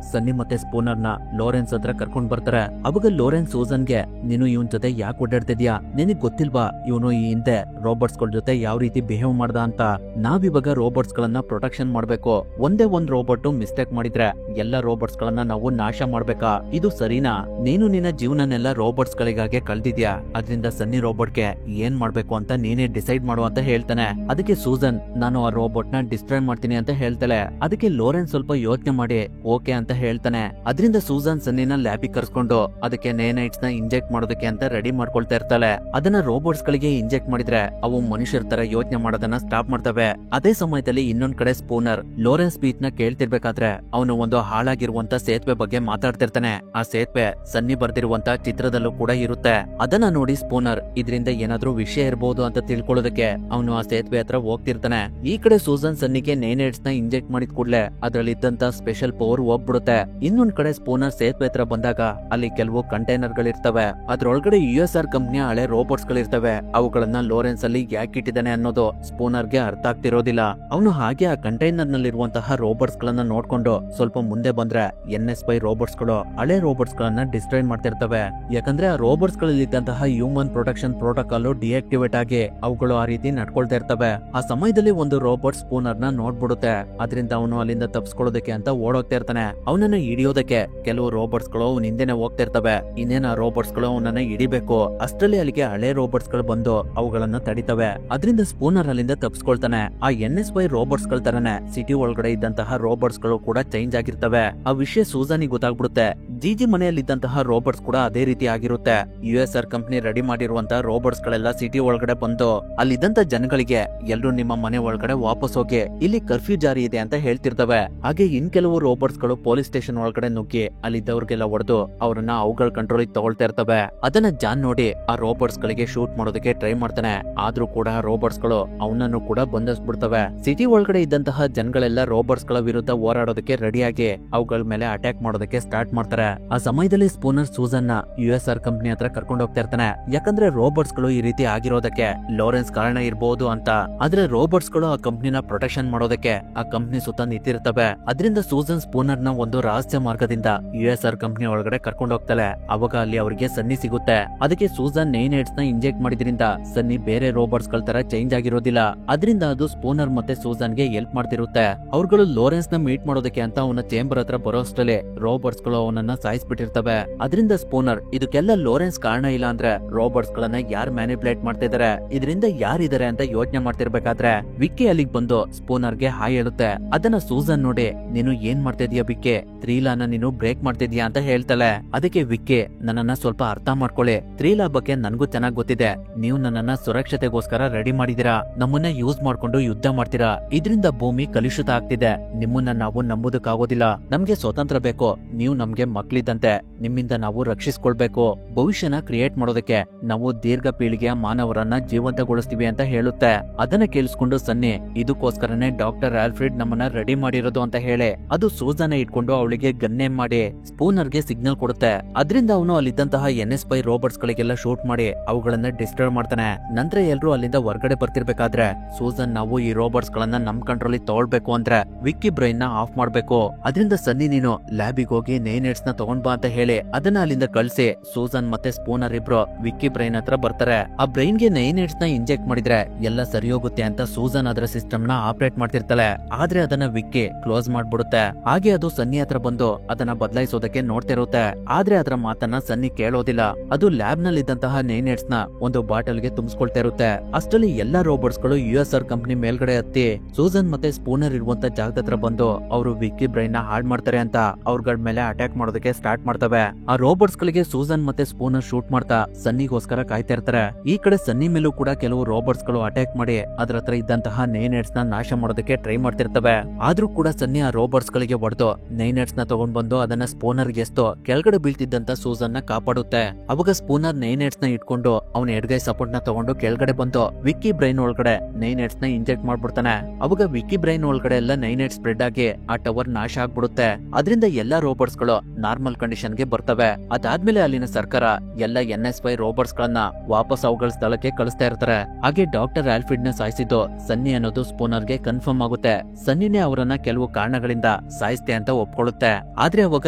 ಸನ್ನಿ ಮತ್ತೆ ಸ್ಪೂನರ್ ನ ಲಾರೆನ್ಸ್ ಹತ್ರ ಕರ್ಕೊಂಡ್ ಬರ್ತಾರೆ. ಅವಾಗ ಲಾರೆನ್ಸ್ ಸೂಸನ್ಗೆ ನೀನು ಇವನ್ ಜೊತೆ ಯಾಕೆ ಓಡಾಡ್ತಿದ್ಯಾ, ನಿನಗ್ ಗೊತ್ತಿಲ್ವಾ ಇವನು ಈ ಹಿಂದೆ ರೋಬೋಟ್ಸ್ ಗಳ ಜೊತೆ ಯಾವ ರೀತಿ ಬಿಹೇವ್ ಮಾಡ್ದ ಅಂತ. ನಾವಿವಾಗ ರೋಬೋಟ್ಸ್ ಗಳನ್ನ ಪ್ರೊಟೆಕ್ಷನ್ ಮಾಡ್ಬೇಕು. ಒಂದೇ ಒಂದ್ ರೋಬೋಟ್ ಮಿಸ್ಟೇಕ್ ಮಾಡಿದ್ರೆ ಎಲ್ಲ ರೋಬೋಟ್ಸ್ ಗಳನ್ನ ನಾವು ನಾಶ ಮಾಡ್ಬೇಕಾ, ಇದು ಸರಿನಾ? ನೀನು ನಿನ್ನ ಜೀವನನೆಲ್ಲ ರೋಬೋಟ್ಸ್ ಗಳಿಗಾಗಿ ಕಳ್ದಿದ್ಯಾ, ಅದ್ರಿಂದ ಸನ್ನಿ ರೋಬೋಟ್ಗೆ ಏನ್ ಮಾಡ್ಬೇಕು ಅಂತ ನೀನೇ ಡಿಸೈಡ್ ಮಾಡು ಅಂತ ಹೇಳ್ತಾನೆ. ಅದಕ್ಕೆ ಸೂಸನ್ ನಾನು ಆ ರೋಬೋಟ್ ನ ಡಿಸ್ಟ್ರಾಯ್ ಮಾಡ್ತೀನಿ ಅಂತ ಹೇಳ್ತಾಳೆ. ಅದಕ್ಕೆ ಲಾರೆನ್ಸ್ ಸ್ವಲ್ಪ ಯೋಚನೆ ಮಾಡಿ ಓಕೆ ಅಂತ ಹೇಳ್ತಾನೆ. ಅದರಿಂದ ಸೂಸನ್ ಸನ್ನಿನ ಲ್ಯಾಬಿಗೆ ಕರ್ಸ್ಕೊಂಡು ಅದಕ್ಕೆ ನೇನೈಟ್ಸ್ ನ ಇಂಜೆಕ್ಟ್ ಮಾಡೋದಕ್ಕೆ ಅಂತ ರೆಡಿ ಮಾಡ್ಕೊಳ್ತಾ ಇರ್ತಾಳೆ. ಅದನ್ನ ರೋಬೋಟ್ಸ್ ಗಳಿಗೆ ಇಂಜೆಕ್ಟ್ ಮಾಡಿದ್ರೆ ಅವು ಮನುಷ್ಯರ ತರ ಯೋಚನೆ ಮಾಡೋದನ್ನ ಸ್ಟಾಪ್ ಮಾಡ್ತವೆ. ಅದೇ ಸಮಯದಲ್ಲಿ ಇನ್ನೊಂದ್ ಕಡೆ ಸ್ಪೂನರ್ ಲಾರೆನ್ಸ್ ಸ್ಪೀಚ್ ನ ಕೇಳ್ತಿರ್ಬೇಕಾದ್ರೆ ಅವನು ಒಂದು ಹಾಳಾಗಿರುವಂತ ಸೇತುವೆ ಬಗ್ಗೆ ಮಾತಾಡ್ತಿರ್ತಾನೆ. ಆ ಸೇತುವೆ ಸನ್ನಿ ಬರ್ದಿರುವಂತ ಚಿತ್ರದಲ್ಲೂ ಕೂಡ ಇರುತ್ತೆ. ಅದನ್ನ ನೋಡಿ ಸ್ಪೂನರ್ ಇದರಿಂದ ಏನಾದ್ರೂ ವಿಷಯ ಇರಬಹುದು ಅಂತ ತಿಳ್ಕೊಳ್ಳೋದಕ್ಕೆ ಅವನು ಆ ಸೇತುವೆ ಹತ್ರ ಹೋಗ್ತಿರ್ತಾನೆ. ಈ ಕಡೆ ಸೂಸನ್ ಸನ್ನಿಗೆ ನೇನೇಟ್ಸ್ ನ ಇಂಜೆಕ್ಟ್ ಮಾಡಿದ ಕೂಡಲೇ ಅದ್ರಲ್ಲಿ ಇದ್ದಂತ ಸ್ಪೆಷಲ್ ಪವರ್ ಹೋಗ್ಬಿಡುತ್ತೆ. ಇನ್ನೊಂದ್ ಕಡೆ ಸ್ಪೂನರ್ ಸೇತುವೆ ಹತ್ರ ಬಂದಾಗ ಅಲ್ಲಿ ಕೆಲವು ಕಂಟೈನರ್ ಗಳಿರ್ತವೆ. ಅದ್ರೊಳಗಡೆ USR ಕಂಪ್ನಿಯ ಹಳೆ ರೋಬೋಟ್ಸ್ ಗಳಿರ್ತವೆ. ಅವುಗಳನ್ನ ಲಾರೆನ್ಸ್ ಅಲ್ಲಿ ಯಾಕೆ ಇಟ್ಟಿದ್ದಾನೆ ಅನ್ನೋದು ಸ್ಪೂನರ್ಗೆ ಅರ್ಥ ಆಗ್ತಿರೋದಿಲ್ಲ. ಅವನು ಹಾಗೆ ಆ ಕಂಟೈನರ್ ನಲ್ಲಿರುವಂತಹ ರೋಬೋಟ್ಸ್ ಗಳನ್ನ ನೋಡ್ಕೊಂಡು ಸ್ವಲ್ಪ ಮುಂದೆ ಬಂದ್ರೆ NS5 ರೋಬೋಟ್ಸ್ ಗಳು ಹಳೆ ರೋಬೋಟ್ಸ್ ಗಳನ್ನ ಡಿಸ್ಟ್ರಾಯ್ ಮಾಡ್ತಿರ್ತವೆ. ಯಾಕಂದ್ರೆ ಆ ರೋಬೋಟ್ಸ್ ಗಳಲ್ಲಿ ಇದ್ದಂತಹ ಹ್ಯೂಮನ್ ಪ್ರೊಟೆಕ್ಷನ್ ಪ್ರೋಟೋಕಾಲ್ ಡಿಆಕ್ಟಿವೇಟ್ ಆಗಿ ಅವುಗಳು ಆ ರೀತಿ ನಡ್ಕೊಳ್ತಾ ಇರ್ತವೆ. ಆ ಸಮಯದಲ್ಲಿ ಒಂದು ರೋಬೋಟ್ ಸ್ಪೂನರ್ ನ ನೋಡ್ಬಿಡುತ್ತೆ. ಅದರಿಂದ ಅವನು ಅಲ್ಲಿಂದ ತಪ್ಪಿಸ್ಕೊಳ್ಳೋದಕ್ಕೆ ಅಂತ ಓಡೋಗ್ತಾ ಇರ್ತಾನೆ. ಅವನನ್ನ ಹಿಡಿಯೋದಕ್ಕೆ ಕೆಲವು ರೋಬೋಟ್ಸ್ ಗಳು ಅವನ ಹಿಂದೆನೆ ಹೋಗ್ತಾ ಇರ್ತವೆ. ಇನ್ನೇನ ರೋಬೋಟ್ಸ್ ಗಳು ಅವನನ್ನ ಹಿಡಿಬೇಕು. ಅಷ್ಟರಲ್ಲಿ ಅಲ್ಲಿಗೆ ಹಳೆ ರೋಬೋಟ್ಸ್ ಗಳು ಬಂದು ಅವುಗಳನ್ನ ತಡಿತವೆ. ಅದರಿಂದ ಸ್ಪೂನರ್ ಅಲ್ಲಿಂದ ತಪ್ಪಿಸ್ಕೊಳ್ತಾನೆ. ಆ NS5 ರೋಬೋಟ್ಸ್ ಗಳ ತರನೇ ಸಿಟಿ ಒಳಗಡೆ ಇದ್ದಂತಹ ರೋಬೋಟ್ಸ್ ಗಳು ಕೂಡ ಚೇಂಜ್ ಆಗಿರ್ತವೆ. ಆ ವಿಷಯ ಸೂಸನಿಗೆ ಗೊತ್ತಾಗ್ಬಿಡುತ್ತೆ. ಜಿಜಿ ಮನೆಯಲ್ಲಿದ್ದಂತಹ ರೋಬೋಟ್ಸ್ ಕೂಡ ಅದೇ ರೀತಿ ಆಗಿರುತ್ತೆ. USR ಕಂಪನಿ ರೆಡಿ ಮಾಡಿರುವಂತಹ ರೋಬೋಟ್ಸ್ ಗಳೆಲ್ಲ ಸಿಟಿ ಒಳಗಡೆ ಬಂದು ಅಲ್ಲಿದ್ದಂತ ಜನಗಳಿಗೆ ಎಲ್ರು ನಿಮ್ಮ ಮನೆ ಒಳಗಡೆ ವಾಪಸ್ ಹೋಗಿ, ಇಲ್ಲಿ ಕರ್ಫ್ಯೂ ಜಾರಿ ಇದೆ ಅಂತ ಹೇಳ್ತಿರ್ತವೆ. ಹಾಗೆ ಇನ್ ಕೆಲವು ರೋಬೋಟ್ಸ್ ಗಳು ಪೊಲೀಸ್ ಸ್ಟೇಷನ್ ಒಳಗಡೆ ನುಗ್ಗಿ ಅಲ್ಲಿದ್ದವ್ರಿಗೆಲ್ಲ ಹೊಡೆದು ಅವರನ್ನ ಅವುಗಳ ಕಂಟ್ರೋಲ್ ತಗೊಳ್ತಾ ಇರ್ತವೆ. ಅದನ್ನ ಜಾನ್ ನೋಡಿ ಆ ರೋಬೋಟ್ಸ್ ಗಳಿಗೆ ಶೂಟ್ ಮಾಡೋದಕ್ಕೆ ಟ್ರೈ ಮಾಡ್ತಾನೆ. ಆದ್ರೂ ಕೂಡ ರೋಬೋಟ್ಸ್ ಗಳು ಅವನನ್ನು ಕೂಡ ಬಂಧಿಸ್ಬಿಡ್ತವೆ. ಸಿಟಿ ಒಳಗಡೆ ಇದ್ದಂತಹ ಜನಗಳೆಲ್ಲ ರೋಬೋಟ್ಸ್ ಗಳ ವಿರುದ್ಧ ಹೋರಾಡೋದಕ್ಕೆ ರೆಡಿಯಾಗಿ ಅವುಗಳ ಮೇಲೆ ಅಟ್ಯಾಕ್ ಮಾಡೋದಕ್ಕೆ ಸ್ಟಾರ್ಟ್ ಮಾಡ್ತಾರೆ. ಆ ಸಮಯದಲ್ಲಿ ಸ್ಪೂನರ್ ಸೂಸನ್ ನ USR ಕಂಪನಿ ಹತ್ರ ಕರ್ಕೊಂಡು ಹೋಗ್ತಾ ಇರ್ತಾನೆ. ಯಾಕಂದ್ರೆ ರೋಬೋಟ್ಸ್ ಗಳು ಈ ರೀತಿ ಆಗಿರೋದಕ್ಕೆ ಲಾರೆನ್ಸ್ ಕಾರಣ ಇರಬಹುದು ಅಂತ. ಆದ್ರೆ ರೋಬೋಟ್ಸ್ ಗಳು ಆ ಕಂಪನಿನ ಪ್ರೊಟೆಕ್ಷನ್ ಮಾಡೋದಕ್ಕೆ ಆ ಕಂಪನಿ ಸುತ್ತ ನಿಂತಿರ್ತವೆ. ಅದರಿಂದ ಸೂಸನ್ ಸ್ಪೂನರ್ ನ ಒಂದು ರಹಸ್ಯ ಮಾರ್ಗದಿಂದ USR ಕಂಪನಿ ಒಳಗಡೆ ಕರ್ಕೊಂಡು ಹೋಗ್ತಾಳೆ. ಅವಾಗ ಅಲ್ಲಿ ಅವರಿಗೆ ಸನ್ನಿ ಸಿಗುತ್ತೆ. ಅದಕ್ಕೆ ಸೂಸನ್ ನೇನೇಟ್ಸ್ ನ ಇಂಜೆಕ್ಟ್ ಮಾಡಿದ್ರಿಂದ ಸನ್ನಿ ಬೇರೆ ರೋಬೋಟ್ಸ್ ಗಳ ತರ ಚೇಂಜ್ ಆಗಿರೋದಿಲ್ಲ. ಅದರಿಂದ ಅದು ಸ್ಪೂನರ್ ಮತ್ತೆ ಸೂಸನ್ ಗೆ ಹೆಲ್ಪ್ ಮಾಡ್ತಿರುತ್ತೆ. ಅವ್ರುಗಳು ಲಾರೆನ್ಸ್ ನ ಮೀಟ್ ಮಾಡೋದಕ್ಕೆ ಅಂತ ಅವನ ಚೇಂಬರ್ ಹತ್ರ ಬರೋಷ್ಟರಲ್ಲಿ ರೋಬೋಟ್ಸ್ ಗಳು ಅವನನ್ನ ಸಾಯಿಸ್ಬಿಟ್ಟಿರ್ತವೆ. ಅದರಿಂದ ಸ್ಪೂನರ್ ಇದಕ್ಕೆಲ್ಲ ಲಾರೆನ್ಸ್ ಕಾರಣ ಇಲ್ಲ ಅಂದ್ರೆ ರೋಬೋಟ್ಸ್ ಗಳನ್ನ ಯಾರು ಮ್ಯಾನಿಪುಲೇಟ್ ಮಾಡ್ತಾ ಇದಾರೆ, ಇದರಿಂದ ಯಾರಿದ್ದಾರೆ ಅಂತ ಯೋಚನೆ ಮಾಡ್ತಿರ್ಬೇಕಾದ್ರೆ ವಿಕ್ಕಿ ಅಲ್ಲಿಗೆ ಬಂದು ಸ್ಪೂನರ್ ಗೆ ಹಾಯ್ ಹೇಳುತ್ತೆ. ಅದನ್ನ ಸೂಸನ್ ನೋಡಿ ನೀನು ಏನ್ ಮಾಡ್ತಿದ್ಯಾ ವಿಕ್ಕಿ, ತ್ರೀಲಾನ ನೀನು ಬ್ರೇಕ್ ಮಾಡ್ತಿದ್ಯಾ ಅಂತ ಹೇಳ್ತಾಳೆ. ಅದಕ್ಕೆ ವಿಕ್ಕಿ ನನ್ನನ್ನ ಸ್ವಲ್ಪ ಅರ್ಥ ಮಾಡ್ಕೊಳ್ಳಿ, ತ್ರೀಲಾ ಬಗ್ಗೆ ನನ್ಗೂ ಚೆನ್ನಾಗ್ ಗೊತ್ತಿದೆ. ನೀವು ನನ್ನನ್ನ ಸುರಕ್ಷತೆಗೋಸ್ಕರ ರೆಡಿ ಮಾಡಿದೀರಾ, ನಮ್ಮನ್ನ ಯೂಸ್ ಮಾಡ್ಕೊಂಡು ಯುದ್ಧ ಮಾಡ್ತೀರಾ. ಇದರಿಂದ ಭೂಮಿ ಕಲುಷಿತ ಆಗ್ತಿದೆ. ನಿಮ್ಮನ್ನ ನಾವು ನಂಬುದಕ್ಕಾಗೋದಿಲ್ಲ. ನಮ್ಗೆ ಸ್ವತಂತ್ರ ಬೇಕು. ನೀವು ನಮ್ಗೆ ಮಕ್ಳಿದ್ದಂತೆ, ನಿಮ್ಮಿಂದ ನಾವು ರಕ್ಷಿಸ್ಕೊಳ್ಬೇಕು. ಭವಿಷ್ಯನ ಕ್ರಿಯೇಟ್ ಮಾಡೋದಕ್ಕೆ ನಾವು ದೀರ್ಘ ಪೀಳಿಗೆಯ ಮಾನವರನ್ನ ಜೀವಂತಗೊಳಿಸ್ತೀವಿ ಅಂತ ಹೇಳುತ್ತೆ. ಅದನ್ನ ಕೇಳಿಸ್ಕೊಂಡು ಸನ್ನಿ ಇದಕ್ಕೋಸ್ಕರನೇ ಡಾಕ್ಟರ್ ಆಲ್ಫ್ರೆಡ್ ನಮ್ಮನ್ನ ರೆಡಿ ಮಾಡಿರೋದು ಅಂತ ಹೇಳಿ ಅದು ಸೂಸನ್ ಇಟ್ಕೊಂಡು ಅವಳಿಗೆ ಗನ್ನೆ ಮಾಡಿ ಸ್ಪೂನರ್ ಗೆ ಸಿಗ್ನಲ್ ಕೊಡುತ್ತೆ. ಅದರಿಂದ ಅವನು ಅಲ್ಲಿದ್ದಂತಹ NS5 ರೋಬೋಟ್ಸ್ ಗಳಿಗೆಲ್ಲ ಶೂಟ್ ಮಾಡಿ ಅವುಗಳನ್ನ ಡಿಸ್ಟರ್ಬ್ ಮಾಡ್ತಾನೆ. ನಂತರ ಎಲ್ರು ಅಲ್ಲಿಂದ ಹೊರಗಡೆ ಬರ್ತಿರ್ಬೇಕಾದ್ರೆ ಸೂಸನ್ ನಾವು ಈ ರೋಬೋಟ್ಸ್ ಗಳನ್ನ ನಮ್ ಕಂಟ್ರೋಲ್ ತಗೊಳ್ಬೇಕು ಅಂದ್ರೆ ವಿಕ್ಕಿ ಬ್ರೈನ್ ನ ಆಫ್ ಮಾಡ್ಬೇಕು. ಅದರಿಂದ ಸನ್ನಿ ನೀನು ಲ್ಯಾಬಿಗೆ ಹೋಗಿ ನೇನೇಟ್ಸ್ ನ ತಗೊಂಡ್ ಬಾ ಅಂತ ಹೇಳಿ ಅದನ್ನ ಅಲ್ಲಿಂದ ಕಳ್ಸಿ ಸೂಸನ್ ಮತ್ತೆ ಸ್ಪೂನರ್ ಇಬ್ರು ವಿಕ್ಕಿ ಬ್ರೈನ್ ಹತ್ರ ಬರ್ತಾರೆ. ಆ ಬ್ರೈನ್ ಗೆ ನೇನೇಟ್ಸ್ ನ ಇಂಜೆಕ್ಟ್ ಮಾಡಿದ್ರೆ ಎಲ್ಲ ಸರಿ ಹೋಗುತ್ತೆ ಅಂತ ಸೂಸನ್ ಅದರ ಸಿಸ್ಟಮ್ ನ ಆಪರೇಟ್ ಮಾಡ್ತಿರ್ತಾಳೆ. ಆದ್ರೆ ಅದನ್ನ ವಿಕ್ಕಿ ಕ್ಲೋಸ್ ಮಾಡ್ಬಿಡುತ್ತೆ. ಹಾಗೆ ಅದು ಸನ್ನಿ ಹತ್ರ ಬಂದು ಅದನ್ನ ಬದಲಾಯಿಸೋದಕ್ಕೆ ನೋಡ್ತಿರುತ್ತೆ. ಆದ್ರೆ ಅದರ ಮಾತನ್ನ ಸನ್ನಿ ಕೇಳೋದಿಲ್ಲ. ಅದು ಲ್ಯಾಬ್ ನಲ್ಲಿ ಇದ್ದಂತಹ ನೇನೇಟ್ಸ್ ನ ಒಂದು ಬಾಟಲ್ ಗೆ ತುಂಬಿಸ್ಕೊಳ್ತಾ ಇರುತ್ತೆ. ಅಷ್ಟರಲ್ಲಿ ಎಲ್ಲಾ ರೋಬೋಟ್ಸ್ ಗಳು USR ಕಂಪನಿ ಮೇಲ್ಗಡೆ ಹತ್ತಿ ಸೂಸನ್ ಮತ್ತೆ ಸ್ಪೂನರ್ ಇರುವಂತ ಜಾಗದ ಹತ್ರ ಬಂದು ಅವರು ವಿಕ್ಕಿ ಬ್ರೈನ್ ನ ಹಾಳ್ ಮಾಡ್ತಾರೆ ಅಂತ ಅವ್ರಗಳ ಮೇಲೆ ಅಟ್ಯಾಕ್ ಮಾಡೋದಕ್ಕೆ ಸ್ಟಾರ್ಟ್ ಮಾಡ್ತವೆ. ಆ ರೋಬೋಟ್ಸ್ ಗಳಿಗೆ ಸೂಸನ್ ಮತ್ತೆ ಸ್ಪೂನರ್ ಶೂಟ್ ಮಾಡ್ತಾ ಸನ್ನಿಗೋಸ್ಕರ ಕಾಯ್ತಾ ಇರ್ತಾರೆ. ಈ ಕಡೆ ಸನ್ನಿ ಮೇಲೂ ಕೂಡ ಕೆಲವು ರೋಬೋಟ್ಸ್ ಗಳು ಅಟ್ಯಾಕ್ ಮಾಡಿ ಅದ್ರ ಹತ್ರ ಇದ್ದಂತಹ ನೈನೇಟ್ಸ್ ನ ನಾಶ ಮಾಡೋದಕ್ಕೆ ಟ್ರೈ ಮಾಡ್ತಿರ್ತವೆ. ಆದ್ರೂ ಕೂಡ ಸನ್ನಿ ಆ ರೋಬೋಟ್ಸ್ ಗಳಿಗೆ ಹೊಡೆದು ನೈನೇಟ್ಸ್ ನ ತಗೊಂಡ್ ಬಂದು ಅದನ್ನ ಸ್ಪೂನರ್ ಗೆಸ್ತು ಕೆಳಗಡೆ ಬೀಳ್ತಿದ್ದಂತ ಸೂಸನ್ ನ ಕಾಪಾಡುತ್ತೆ. ಅವಾಗ ಸ್ಪೂನರ್ ನೈನೇಟ್ಸ್ ನ ಇಟ್ಕೊಂಡು ಅವನ ಎಡಗೈ ಸಪೋರ್ಟ್ ನ ತಗೊಂಡು ಕೆಳಗಡೆ ಬಂದು ವಿಕ್ಕಿ ಬ್ರೈನ್ ಒಳಗಡೆ ನೈನೇಟ್ಸ್ ನ ಇಂಜೆಕ್ಟ್ ಮಾಡ್ಬಿಡ್ತಾನೆ. ಅವಾಗ ವಿಕ್ಕಿ ಬ್ರೈನ್ ಒಳಗಡೆ ಎಲ್ಲ ನೈನೇಟ್ ಸ್ಪ್ರೆಡ್ ಆಗಿ ಆ ಟವರ್ ನಾಶ ಆಗ್ಬಿಡುತ್ತೆ. ಅದರಿಂದ ಎಲ್ಲಾ ರೋಬೋಟ್ಸ್ ಗಳು ನಾರ್ಮಲ್ ಕಂಡೀಷನ್ ಗೆ ಬರ್ತವೆ. ಅದಾದ್ಮೇಲೆ ಅಲ್ಲಿನ ಸರ್ಕಾರ ಎಲ್ಲ NS5 ರೋಬೋಟ್ಸ್ ಗಳನ್ನ ವಾಪಸ್ ಅವುಗಳ ಸ್ಥಳಕ್ಕೆ ಕಳಿಸ್ತಾ ಇರ್ತಾರೆ. ಹಾಗೆ ಡಾಕ್ಟರ್ ಆಲ್ಫ್ರೆಡ್ ನ ಸಾಯಿಸಿದ್ದು ಸನ್ನಿ ಅನ್ನೋದು ಸ್ಪೂನರ್ ಗೆ ಕನ್ಫರ್ಮ್ ಆಗುತ್ತೆ. ಸನ್ನಿನೇ ಅವರನ್ನ ಕೆಲವು ಕಾರಣಗಳಿಂದ ಸಾಯಿಸ್ತೆ ಅಂತ ಒಪ್ಕೊಳ್ಳುತ್ತೆ. ಆದ್ರೆ ಅವಾಗ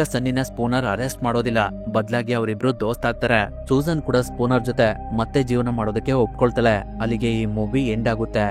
ಸನ್ನಿನ ಸ್ಪೂನರ್ ಅರೆಸ್ಟ್ ಮಾಡೋದಿಲ್ಲ, ಬದಲಾಗಿ ಅವರಿಬ್ರು ದೋಸ್ತ್ ಆಗ್ತಾರೆ. ಸೂಸನ್ ಕೂಡ ಸ್ಪೂನರ್ ಜೊತೆ ಮತ್ತೆ ಜೀವನ ಮಾಡೋದಕ್ಕೆ ಒಪ್ಕೊಳ್ತಾಳೆ. ಅಲ್ಲಿಗೆ ಈ ಮೂವಿ ಎಂಡ್ ಆಗುತ್ತೆ.